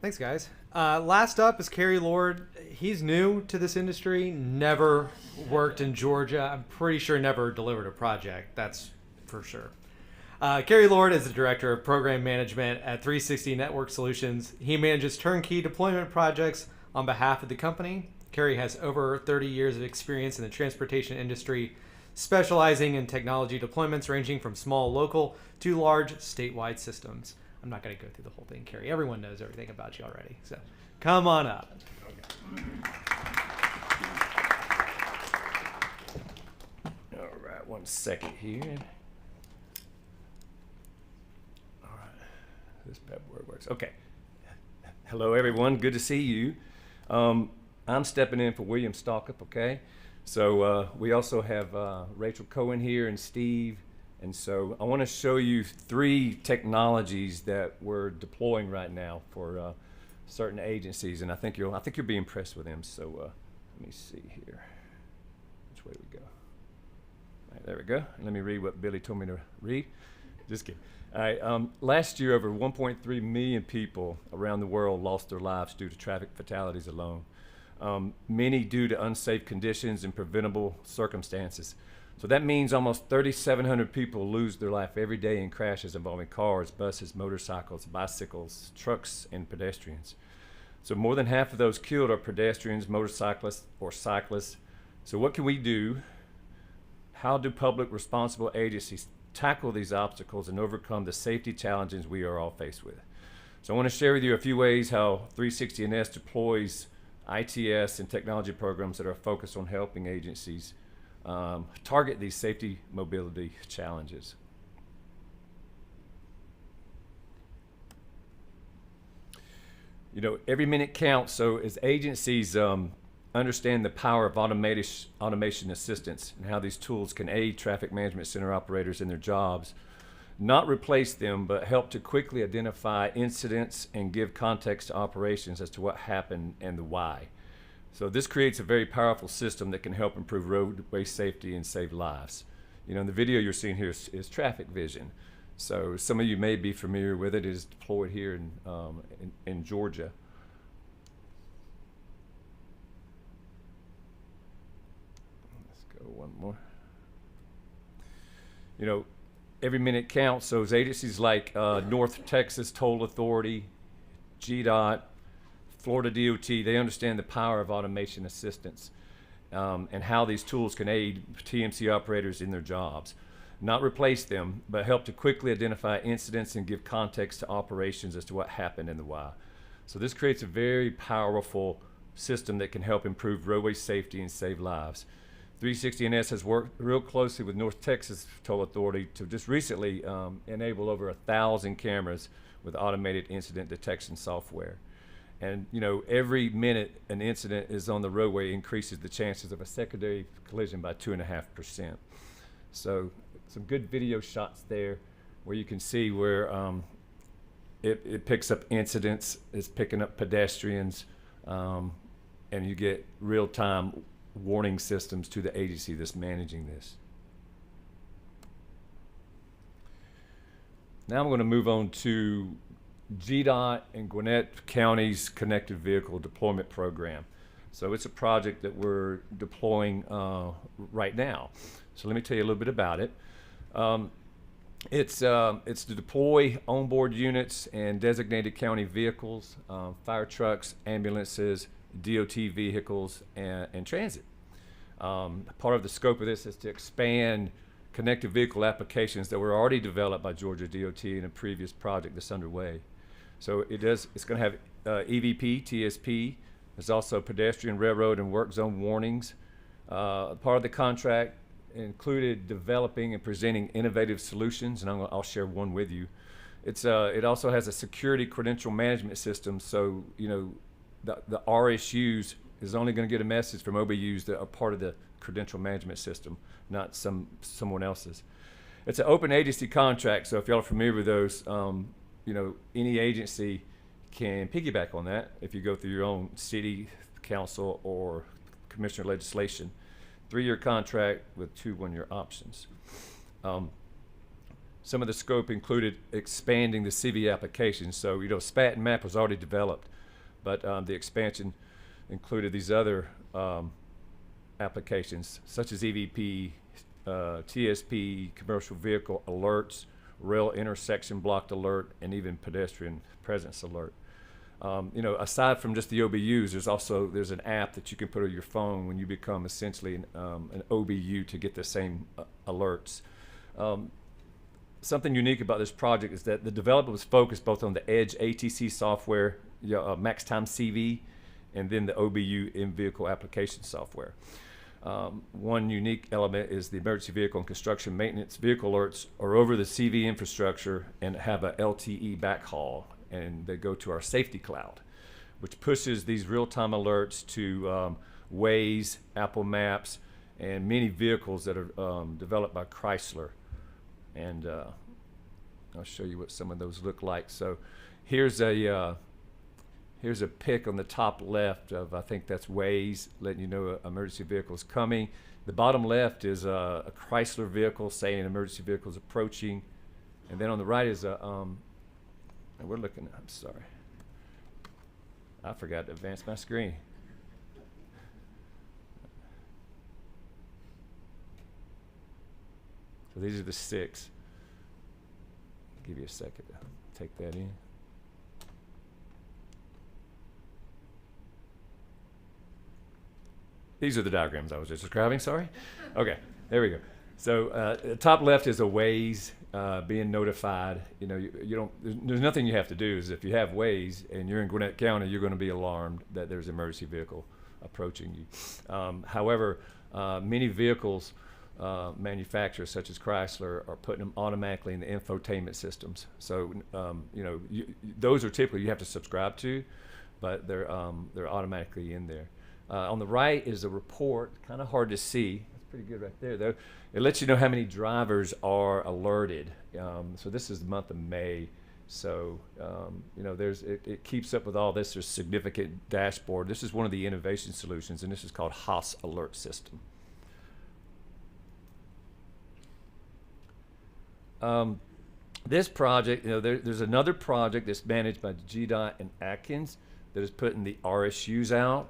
Thanks, guys. Last up is Kerry Lord. He's new to this industry, never worked in Georgia. I'm pretty sure never delivered a project. That's for sure. Kerry Lord is the Director of Program Management at 360 Network Solutions. He manages turnkey deployment projects on behalf of the company. Kerry has over 30 years of experience in the transportation industry, specializing in technology deployments ranging from small local to large statewide systems. I'm not going to go through the whole thing, Kerry. Everyone knows everything about you already. So come on up. All right, 1 second here. This bad word works. Okay. Hello, everyone. Good to see you. I'm stepping in for William Stalkup, okay? So we also have Rachel Cohen here and Steve. And so I want to show you 3 technologies that we're deploying right now for certain agencies, and I think you'll be impressed with them. So let me see here. Which way do we go? All right, there we go. Let me read what Billy told me to read. Just kidding. All right, last year, over 1.3 million people around the world lost their lives due to traffic fatalities alone, many due to unsafe conditions and preventable circumstances. So that means almost 3,700 people lose their life every day in crashes involving cars, buses, motorcycles, bicycles, trucks, and pedestrians. So more than half of those killed are pedestrians, motorcyclists, or cyclists. So what can we do? How do public responsible agencies tackle these obstacles and overcome the safety challenges we are all faced with? So I want to share with you a few ways how 360NS deploys ITS and technology programs that are focused on helping agencies target these safety mobility challenges. You know, every minute counts. So as agencies understand the power of automation assistance and how these tools can aid traffic management center operators in their jobs, not replace them, but help to quickly identify incidents and give context to operations as to what happened and the why. So this creates a very powerful system that can help improve roadway safety and save lives. You know, in the video you're seeing here is traffic vision. So some of you may be familiar with it. It is deployed here in Georgia. Let's go one more. You know, every minute counts. So as agencies like North Texas Toll Authority, GDOT, Florida DOT, they understand the power of automation assistance and how these tools can aid TMC operators in their jobs. Not replace them, but help to quickly identify incidents and give context to operations as to what happened and the why. So this creates a very powerful system that can help improve roadway safety and save lives. 360NS has worked real closely with North Texas Toll Authority to just recently enable over 1,000 cameras with automated incident detection software. And you know, every minute an incident is on the roadway increases the chances of a secondary collision by 2.5%. So some good video shots there where you can see where it picks up incidents, it's picking up pedestrians, and you get real-time warning systems to the agency that's managing this. Now I'm going to move on to GDOT and Gwinnett County's Connected Vehicle Deployment Program. So it's a project that we're deploying right now. So let me tell you a little bit about it. It's to deploy onboard units and designated county vehicles, fire trucks, ambulances, DOT vehicles, and transit. Part of the scope of this is to expand connected vehicle applications that were already developed by Georgia DOT in a previous project that's underway. So it's going to have EVP, TSP. There's also pedestrian, railroad, and work zone warnings. Part of the contract included developing and presenting innovative solutions, and I'll share one with you. It also has a security credential management system, so you know the RSUs is only going to get a message from OBUs that are part of the credential management system, not someone else's. It's an open agency contract, so if y'all are familiar with those, you know, any agency can piggyback on that if you go through your own city council or commissioner legislation. 3-year contract with 2 one-year options. Some of the scope included expanding the CV application. So, you know, SPAT and MAP was already developed, but the expansion included these other applications, such as EVP, TSP, commercial vehicle alerts, rail intersection blocked alert, and even pedestrian presence alert. You know, aside from just the OBUs, there's an app that you can put on your phone when you become essentially an OBU to get the same alerts. Something unique about this project is that the development was focused both on the Edge ATC software, Max Time CV, and then the OBU in-vehicle application software. One unique element is the emergency vehicle and construction maintenance vehicle alerts are over the CV infrastructure and have a LTE backhaul, and they go to our safety cloud, which pushes these real-time alerts to Waze, Apple Maps, and many vehicles that are developed by Chrysler. And I'll show you what some of those look like. So here's a pic on the top left of, I think that's Waze, letting you know an emergency vehicle is coming. The bottom left is a Chrysler vehicle saying an emergency vehicle is approaching. And then on the right is we're looking, I'm sorry. I forgot to advance my screen. So these are the 6. I'll give you a second to take that in. These are the diagrams I was just describing, sorry. Okay, there we go. So the top left is a Waze being notified. You know, you don't, there's nothing you have to do. Is if you have Waze and you're in Gwinnett County, you're going to be alarmed that there's an emergency vehicle approaching you. However, many vehicles manufacturers such as Chrysler are putting them automatically in the infotainment systems. So, you know, those are typically you have to subscribe to. but they're automatically in there. On the right is a report, kind of hard to see. That's pretty good right there, though. It lets you know how many drivers are alerted. So this is the month of May. So, you know, it keeps up with all this. There's significant dashboard. This is one of the innovation solutions, and this is called Haas Alert System. This project, you know, there's another project that's managed by GDOT and Atkins that is putting the RSUs out.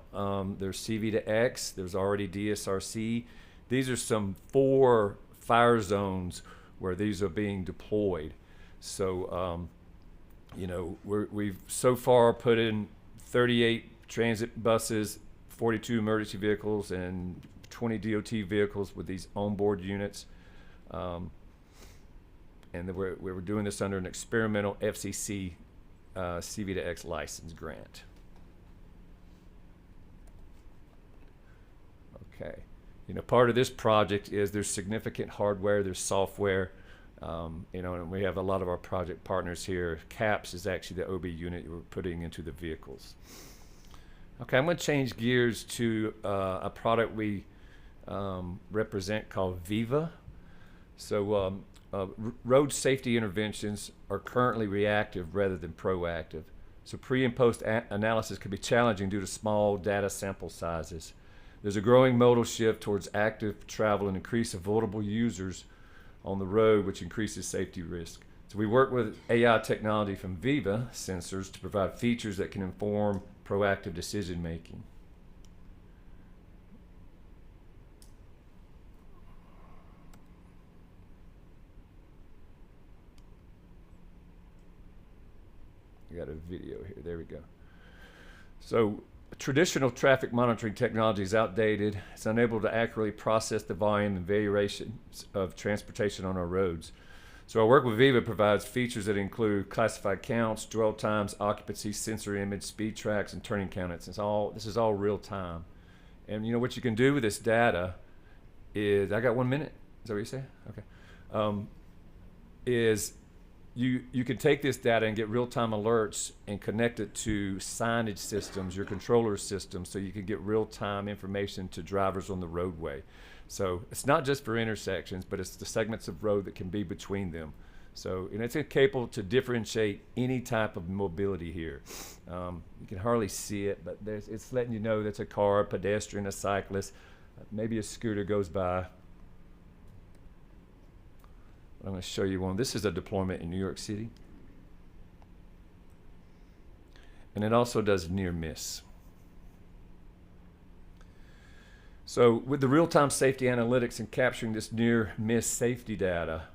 There's CV to X. There's already DSRC. These are some 4 fire zones where these are being deployed. So, you know, we've so far put in 38 transit buses, 42 emergency vehicles, and 20 DOT vehicles with these onboard units. And we're doing this under an experimental FCC CV to X license grant. Okay. You know, part of this project is there's significant hardware, there's software. You know, and we have a lot of our project partners here. CAPS is actually the OB unit we're putting into the vehicles. Okay, I'm going to change gears to a product we represent called Viva. So road safety interventions are currently reactive rather than proactive. So pre and post analysis can be challenging due to small data sample sizes. There's a growing modal shift towards active travel and increase of vulnerable users on the road, which increases safety risk. So we work with AI technology from Viva sensors to provide features that can inform proactive decision making. I got a video here, there we go. So traditional traffic monitoring technology is outdated. It's unable to accurately process the volume and variations of transportation on our roads. So our work with Viva provides features that include classified counts, dwell times, occupancy, sensor image, speed tracks, and turning counts. This is all real time. And you know what you can do with this data is, I got 1 minute, is that what you say? Okay. Is you can take this data and get real-time alerts and connect it to signage systems, your controller systems, so you can get real-time information to drivers on the roadway. So it's not just for intersections, but it's the segments of road that can be between them. So, and it's capable to differentiate any type of mobility here. You can hardly see it, but it's letting you know that's a car, a pedestrian, a cyclist, maybe a scooter goes by. I'm going to show you one. This is a deployment in New York City. And it also does near miss. So with the real-time safety analytics and capturing this near miss safety data,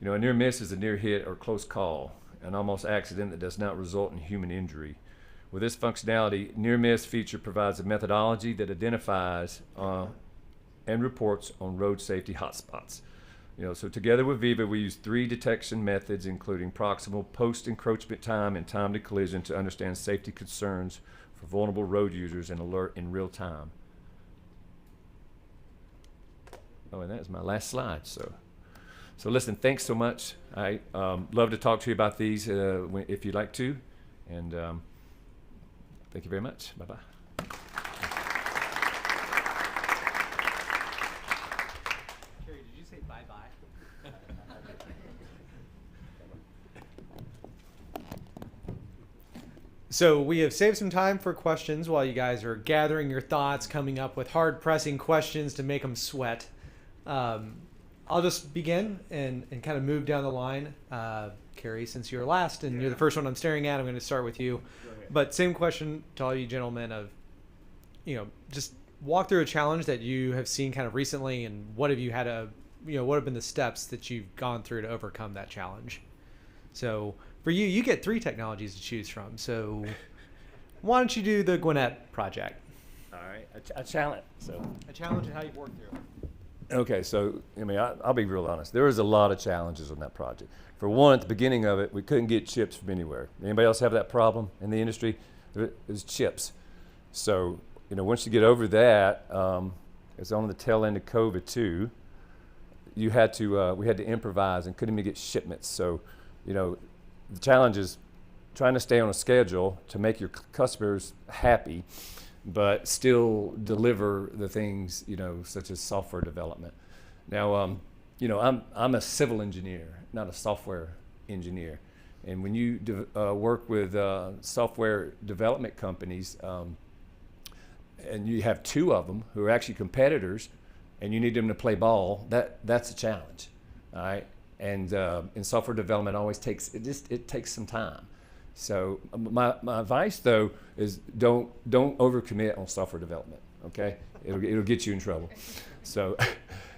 you know, a near miss is a near hit or close call, an almost accident that does not result in human injury. With this functionality, near miss feature provides a methodology that identifies and reports on road safety hotspots. You know, so together with Viva, we use 3 detection methods, including proximal, post-encroachment time, and time to collision to understand safety concerns for vulnerable road users and alert in real time. Oh, and that is my last slide. So listen, thanks so much. I love to talk to you about these if you'd like to. And thank you very much. Bye-bye. So we have saved some time for questions while you guys are gathering your thoughts, coming up with hard-pressing questions to make them sweat. I'll just begin and kind of move down the line. Carrie, since you're last and you're the first one I'm staring at, I'm going to start with you. But same question to all you gentlemen of, you know, just walk through a challenge that you have seen kind of recently, and what have you had to, you know, what have been the steps that you've gone through to overcome that challenge? So for you, you get 3 technologies to choose from. So why don't you do the Gwinnett project? All right, a challenge. So a challenge and how you've worked through it. Okay, so I mean, I'll be real honest. There was a lot of challenges on that project. For one, at the beginning of it, we couldn't get chips from anywhere. Anybody else have that problem in the industry? There's chips. So, you know, once you get over that, it's on the tail end of COVID too. We had to improvise and couldn't even get shipments. So, you know, the challenge is trying to stay on a schedule to make your customers happy, but still deliver the things, such as software development. Now, I'm a civil engineer, not a software engineer. And when you work with software development companies, and you have two of them who are actually competitors, and you need them to play ball, that's a challenge, all right? And in software development, always takes some time. So my advice though is don't overcommit on software development. Okay, it'll get you in trouble. So,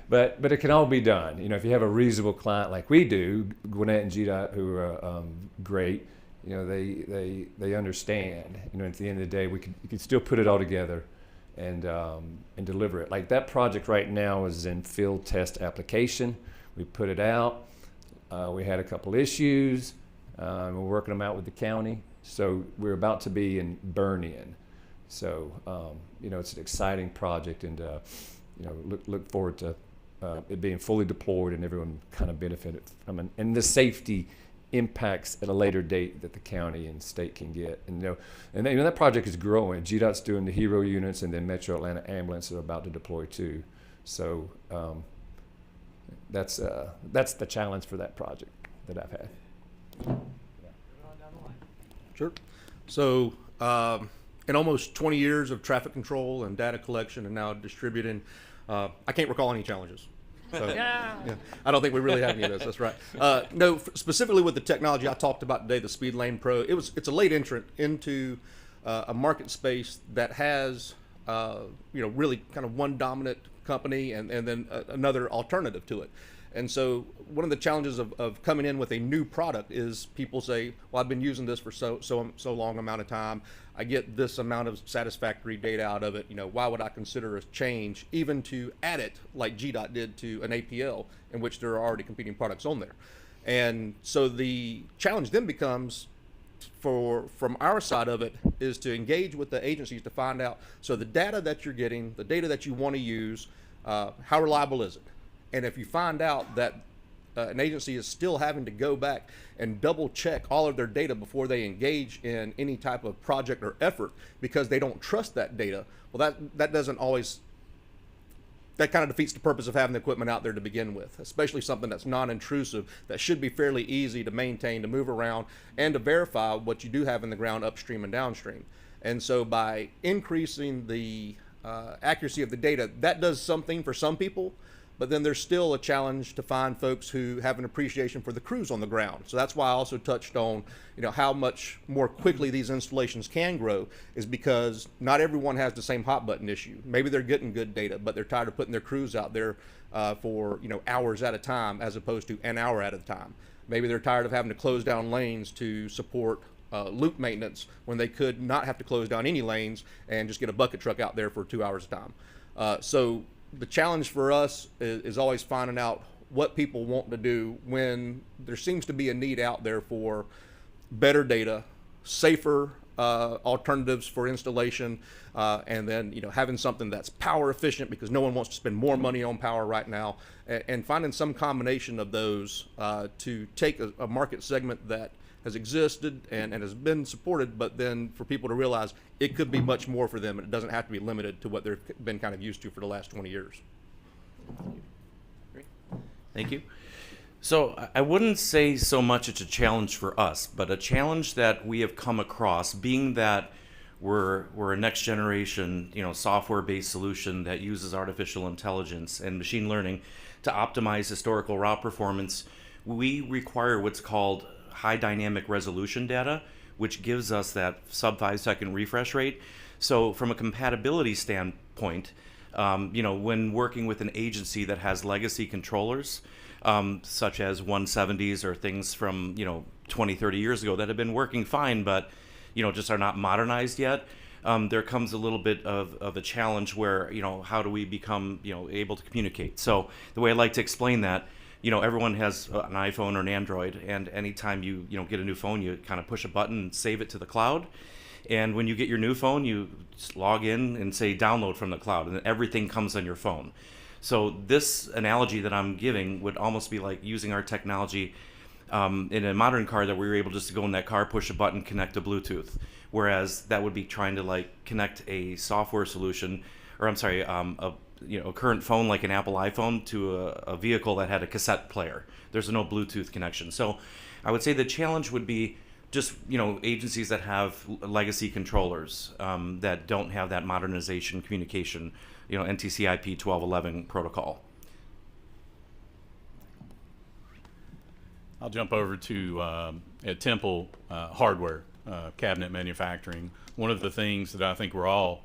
but it can all be done. If you have a reasonable client like we do, Gwinnett and GDOT, who are great, they understand. At the end of the day, you can still put it all together and deliver it. Like that project right now is in field test application. We put it out. We had a couple issues. We're working them out with the county. So we're about to be in burn-in. So, it's an exciting project, and, look forward to it being fully deployed and everyone kind of benefited from it. And the safety impacts at a later date that the county and state can get. And, that project is growing. GDOT's doing the hero units, and then Metro Atlanta Ambulance are about to deploy too. So that's the challenge for that project that I've had. Sure. So, in almost 20 years of traffic control and data collection and now distributing, I can't recall any challenges. So, yeah, I don't think we really have any of those. That's right. No, specifically with the technology I talked about today, the Speed Lane Pro, it's a late entrant into a market space that has, really kind of one dominant company and then another alternative to it. And so one of the challenges of coming in with a new product is people say, well, I've been using this for so long amount of time. I get this amount of satisfactory data out of it. Why would I consider a change, even to add it like GDOT did to an APL, in which there are already competing products on there? And so the challenge then becomes, from our side of it, is to engage with the agencies to find out, so the data that you're getting, the data that you want to use, how reliable is it? And if you find out that an agency is still having to go back and double check all of their data before they engage in any type of project or effort because they don't trust that data, well, that doesn't always, that kind of defeats the purpose of having the equipment out there to begin with, especially something that's non-intrusive, that should be fairly easy to maintain, to move around, and to verify what you do have in the ground upstream and downstream. And so by increasing the accuracy of the data, that does something for some people. But then there's still a challenge to find folks who have an appreciation for the crews on the ground. So that's why I also touched on, how much more quickly these installations can grow, is because not everyone has the same hot button issue. Maybe they're getting good data, but they're tired of putting their crews out there for hours at a time as opposed to an hour at a time. Maybe they're tired of having to close down lanes to support loop maintenance when they could not have to close down any lanes and just get a bucket truck out there for 2 hours at a time. So the challenge for us is always finding out what people want to do when there seems to be a need out there for better data, safer alternatives for installation, and then having something that's power efficient, because no one wants to spend more money on power right now, and finding some combination of those to take a market segment that has existed and has been supported, but then for people to realize it could be much more for them, and it doesn't have to be limited to what they've been kind of used to for the last 20 years. Great. Thank you. So I wouldn't say so much it's a challenge for us, but a challenge that we have come across, being that we're a next generation, software-based solution that uses artificial intelligence and machine learning to optimize historical route performance. We require what's called high dynamic resolution data, which gives us that sub 5-second refresh rate. So from a compatibility standpoint, when working with an agency that has legacy controllers, such as 170s or things from 20, 30 years ago that have been working fine, but just are not modernized yet, there comes a little bit of a challenge where how do we become able to communicate. So the way I like to explain that, everyone has an iPhone or an Android, and anytime you get a new phone, you kind of push a button and save it to the cloud. And when you get your new phone, you just log in and say download from the cloud, and then everything comes on your phone. So this analogy that I'm giving would almost be like using our technology in a modern car that we were able just to go in that car, push a button, connect to Bluetooth. Whereas that would be trying to like connect a software solution, or I'm sorry, a current phone like an Apple iPhone to a vehicle that had a cassette player. There's no Bluetooth connection. So I would say the challenge would be just, agencies that have legacy controllers that don't have that modernization communication, NTCIP 1211 protocol. I'll jump over to at Temple hardware, cabinet manufacturing. One of the things that I think we're all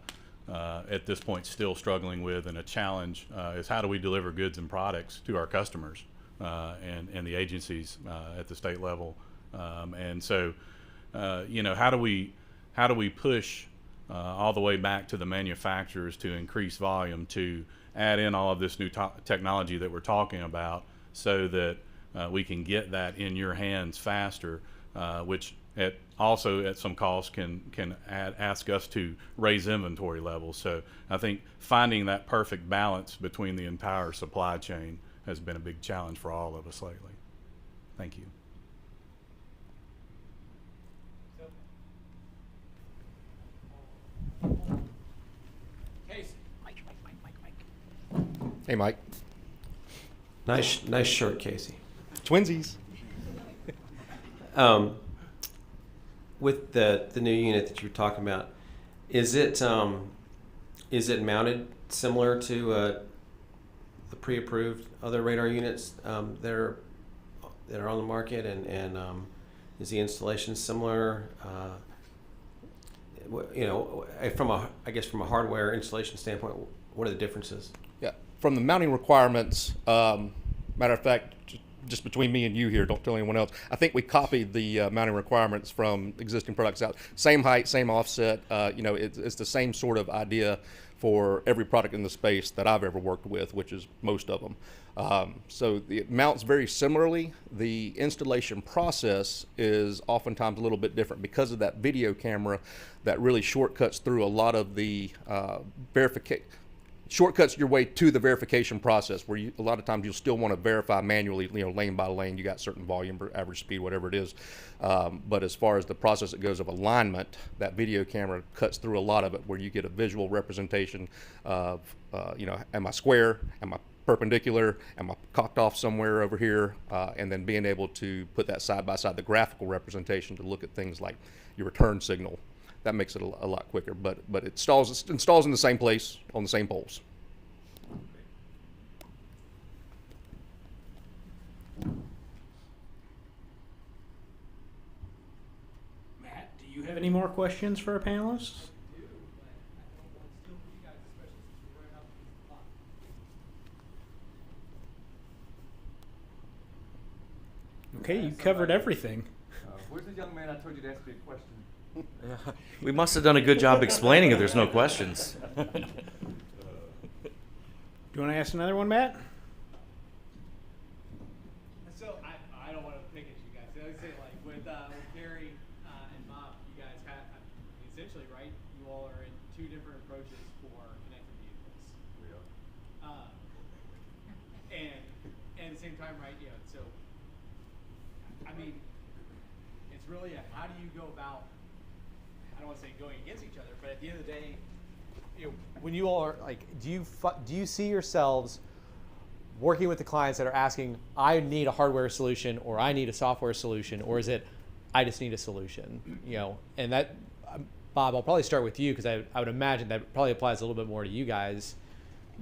at this point still struggling with, and a challenge, is how do we deliver goods and products to our customers and the agencies at the state level. And so, how do we push all the way back to the manufacturers to increase volume, to add in all of this new technology that we're talking about, so that we can get that in your hands faster, which also at some cost can ask us to raise inventory levels. So I think finding that perfect balance between the entire supply chain has been a big challenge for all of us lately. Thank you. Hey, Mike. Nice shirt, Casey. Twinsies. With the new unit that you were talking about, is it mounted similar to the pre-approved other radar units that are on the market, and is the installation similar? From a hardware installation standpoint, what are the differences? Yeah, from the mounting requirements, matter of fact, just between me and you here, don't tell anyone else, I think we copied the mounting requirements from existing products out. Same height, same offset, it's the same sort of idea for every product in the space that I've ever worked with, which is most of them. So it mounts very similarly. The installation process is oftentimes a little bit different because of that video camera that really shortcuts through a lot of the shortcuts your way to the verification process, where a lot of times you'll still want to verify manually, lane by lane. You got certain volume or average speed, whatever it is. But as far as the process that goes of alignment, that video camera cuts through a lot of it, where you get a visual representation of, am I square? Am I perpendicular? Am I cocked off somewhere over here? And then being able to put that side by side, the graphical representation, to look at things like your return signal. That makes it a lot quicker, but it installs in the same place on the same poles. Matt, do you have any more questions for our panelists? Okay, you covered everything. Where's the young man I told you to ask me a question? Yeah. We must have done a good job explaining if there's no questions. Do you want to ask another one, Matt? So I don't want to pick at you guys. I would say, like, with Carrie and Bob, you guys have, essentially, right, you all are in two different approaches for connected vehicles. We are. And at the same time, right, so, I mean, it's really how do you go about, I don't want to say going against each other, but at the end of the day, when you all are like, do you see yourselves working with the clients that are asking, I need a hardware solution or I need a software solution, or is it, I just need a solution? And that, Bob, I'll probably start with you, because I would imagine that probably applies a little bit more to you guys.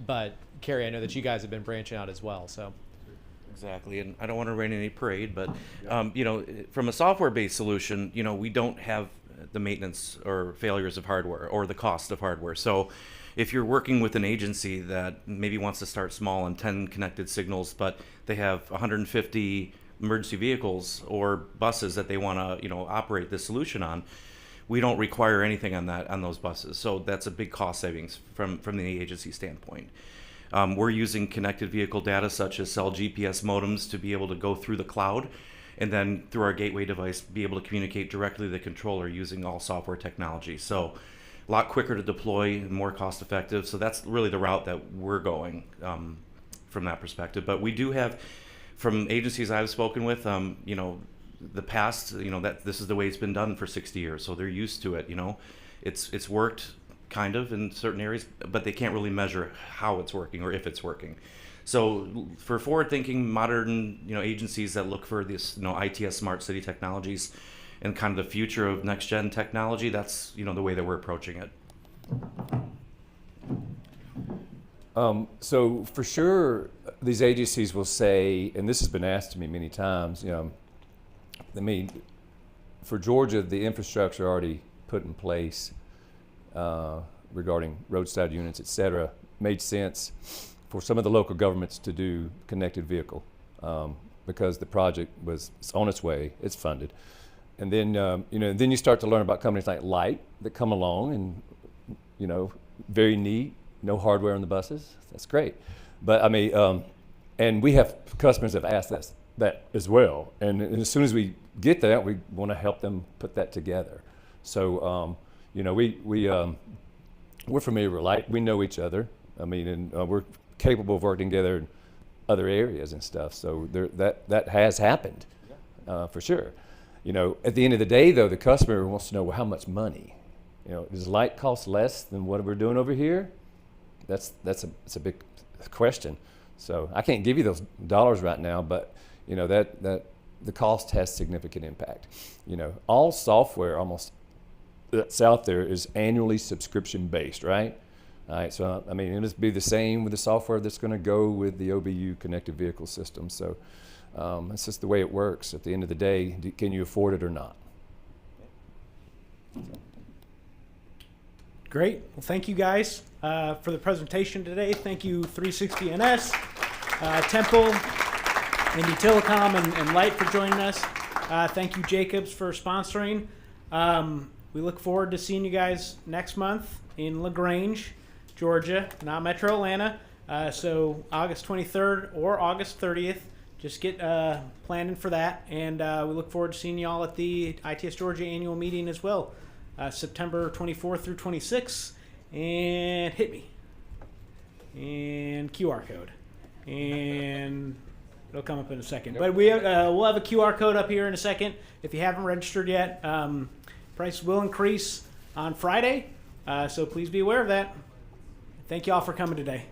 But Carrie, I know that you guys have been branching out as well, so. Exactly, and I don't want to rain any parade, but from a software-based solution, we don't have the maintenance or failures of hardware or the cost of hardware. So if you're working with an agency that maybe wants to start small on 10 connected signals, but they have 150 emergency vehicles or buses that they want to operate this solution on, we don't require anything on those buses. So that's a big cost savings from the agency standpoint. We're using connected vehicle data such as cell GPS modems to be able to go through the cloud, and then through our gateway device be able to communicate directly to the controller using all software technology. So a lot quicker to deploy, more cost effective. So that's really the route that we're going from that perspective. But we do have from agencies I've spoken with, you know, the past, you know, that this is the way it's been done for 60 years, so they're used to it. You know, it's worked kind of in certain areas, but they can't really measure how it's working or if it's working. So for forward-thinking, modern, you know, agencies that look for this, you know, ITS smart city technologies and kind of the future of next-gen technology, that's, you know, the way that we're approaching it. So for sure, these agencies will say, and this has been asked to me many times, you know, I mean, for Georgia, the infrastructure already put in place regarding roadside units, et cetera, made sense for some of the local governments to do connected vehicle because the project was on its way, it's funded. And then, you know, then you start to learn about companies like Light that come along and, you know, very neat, no hardware on the buses. That's great. But I mean, and we have customers that have asked us that as well. And as soon as we get that, we want to help them put that together. So, you know, we're familiar with Light. We know each other. I mean, and we're capable of working together in other areas and stuff. So that has happened for sure. You know, at the end of the day, though, the customer wants to know, well, how much money? You know, does Light cost less than what we're doing over here? That's a big question. So I can't give you those dollars right now, but you know that the cost has significant impact. You know, all software almost that's out there is annually subscription based, right? All right. So I mean, it'll be the same with the software that's going to go with the OBU connected vehicle system. So it's just the way it works. At the end of the day, can you afford it or not? Great. Well, thank you guys for the presentation today. Thank you 360NS, Temple, and Utilicom, and Light for joining us. Thank you, Jacobs, for sponsoring. We look forward to seeing you guys next month in LaGrange, Georgia, not Metro Atlanta. So August 23rd or August 30th. Just get planning for that. And we look forward to seeing you all at the ITS Georgia annual meeting as well. September 24th through 26th, and hit me, and QR code, and it'll come up in a second. But we'll have a QR code up here in a second. If you haven't registered yet, price will increase on Friday, so please be aware of that. Thank you all for coming today.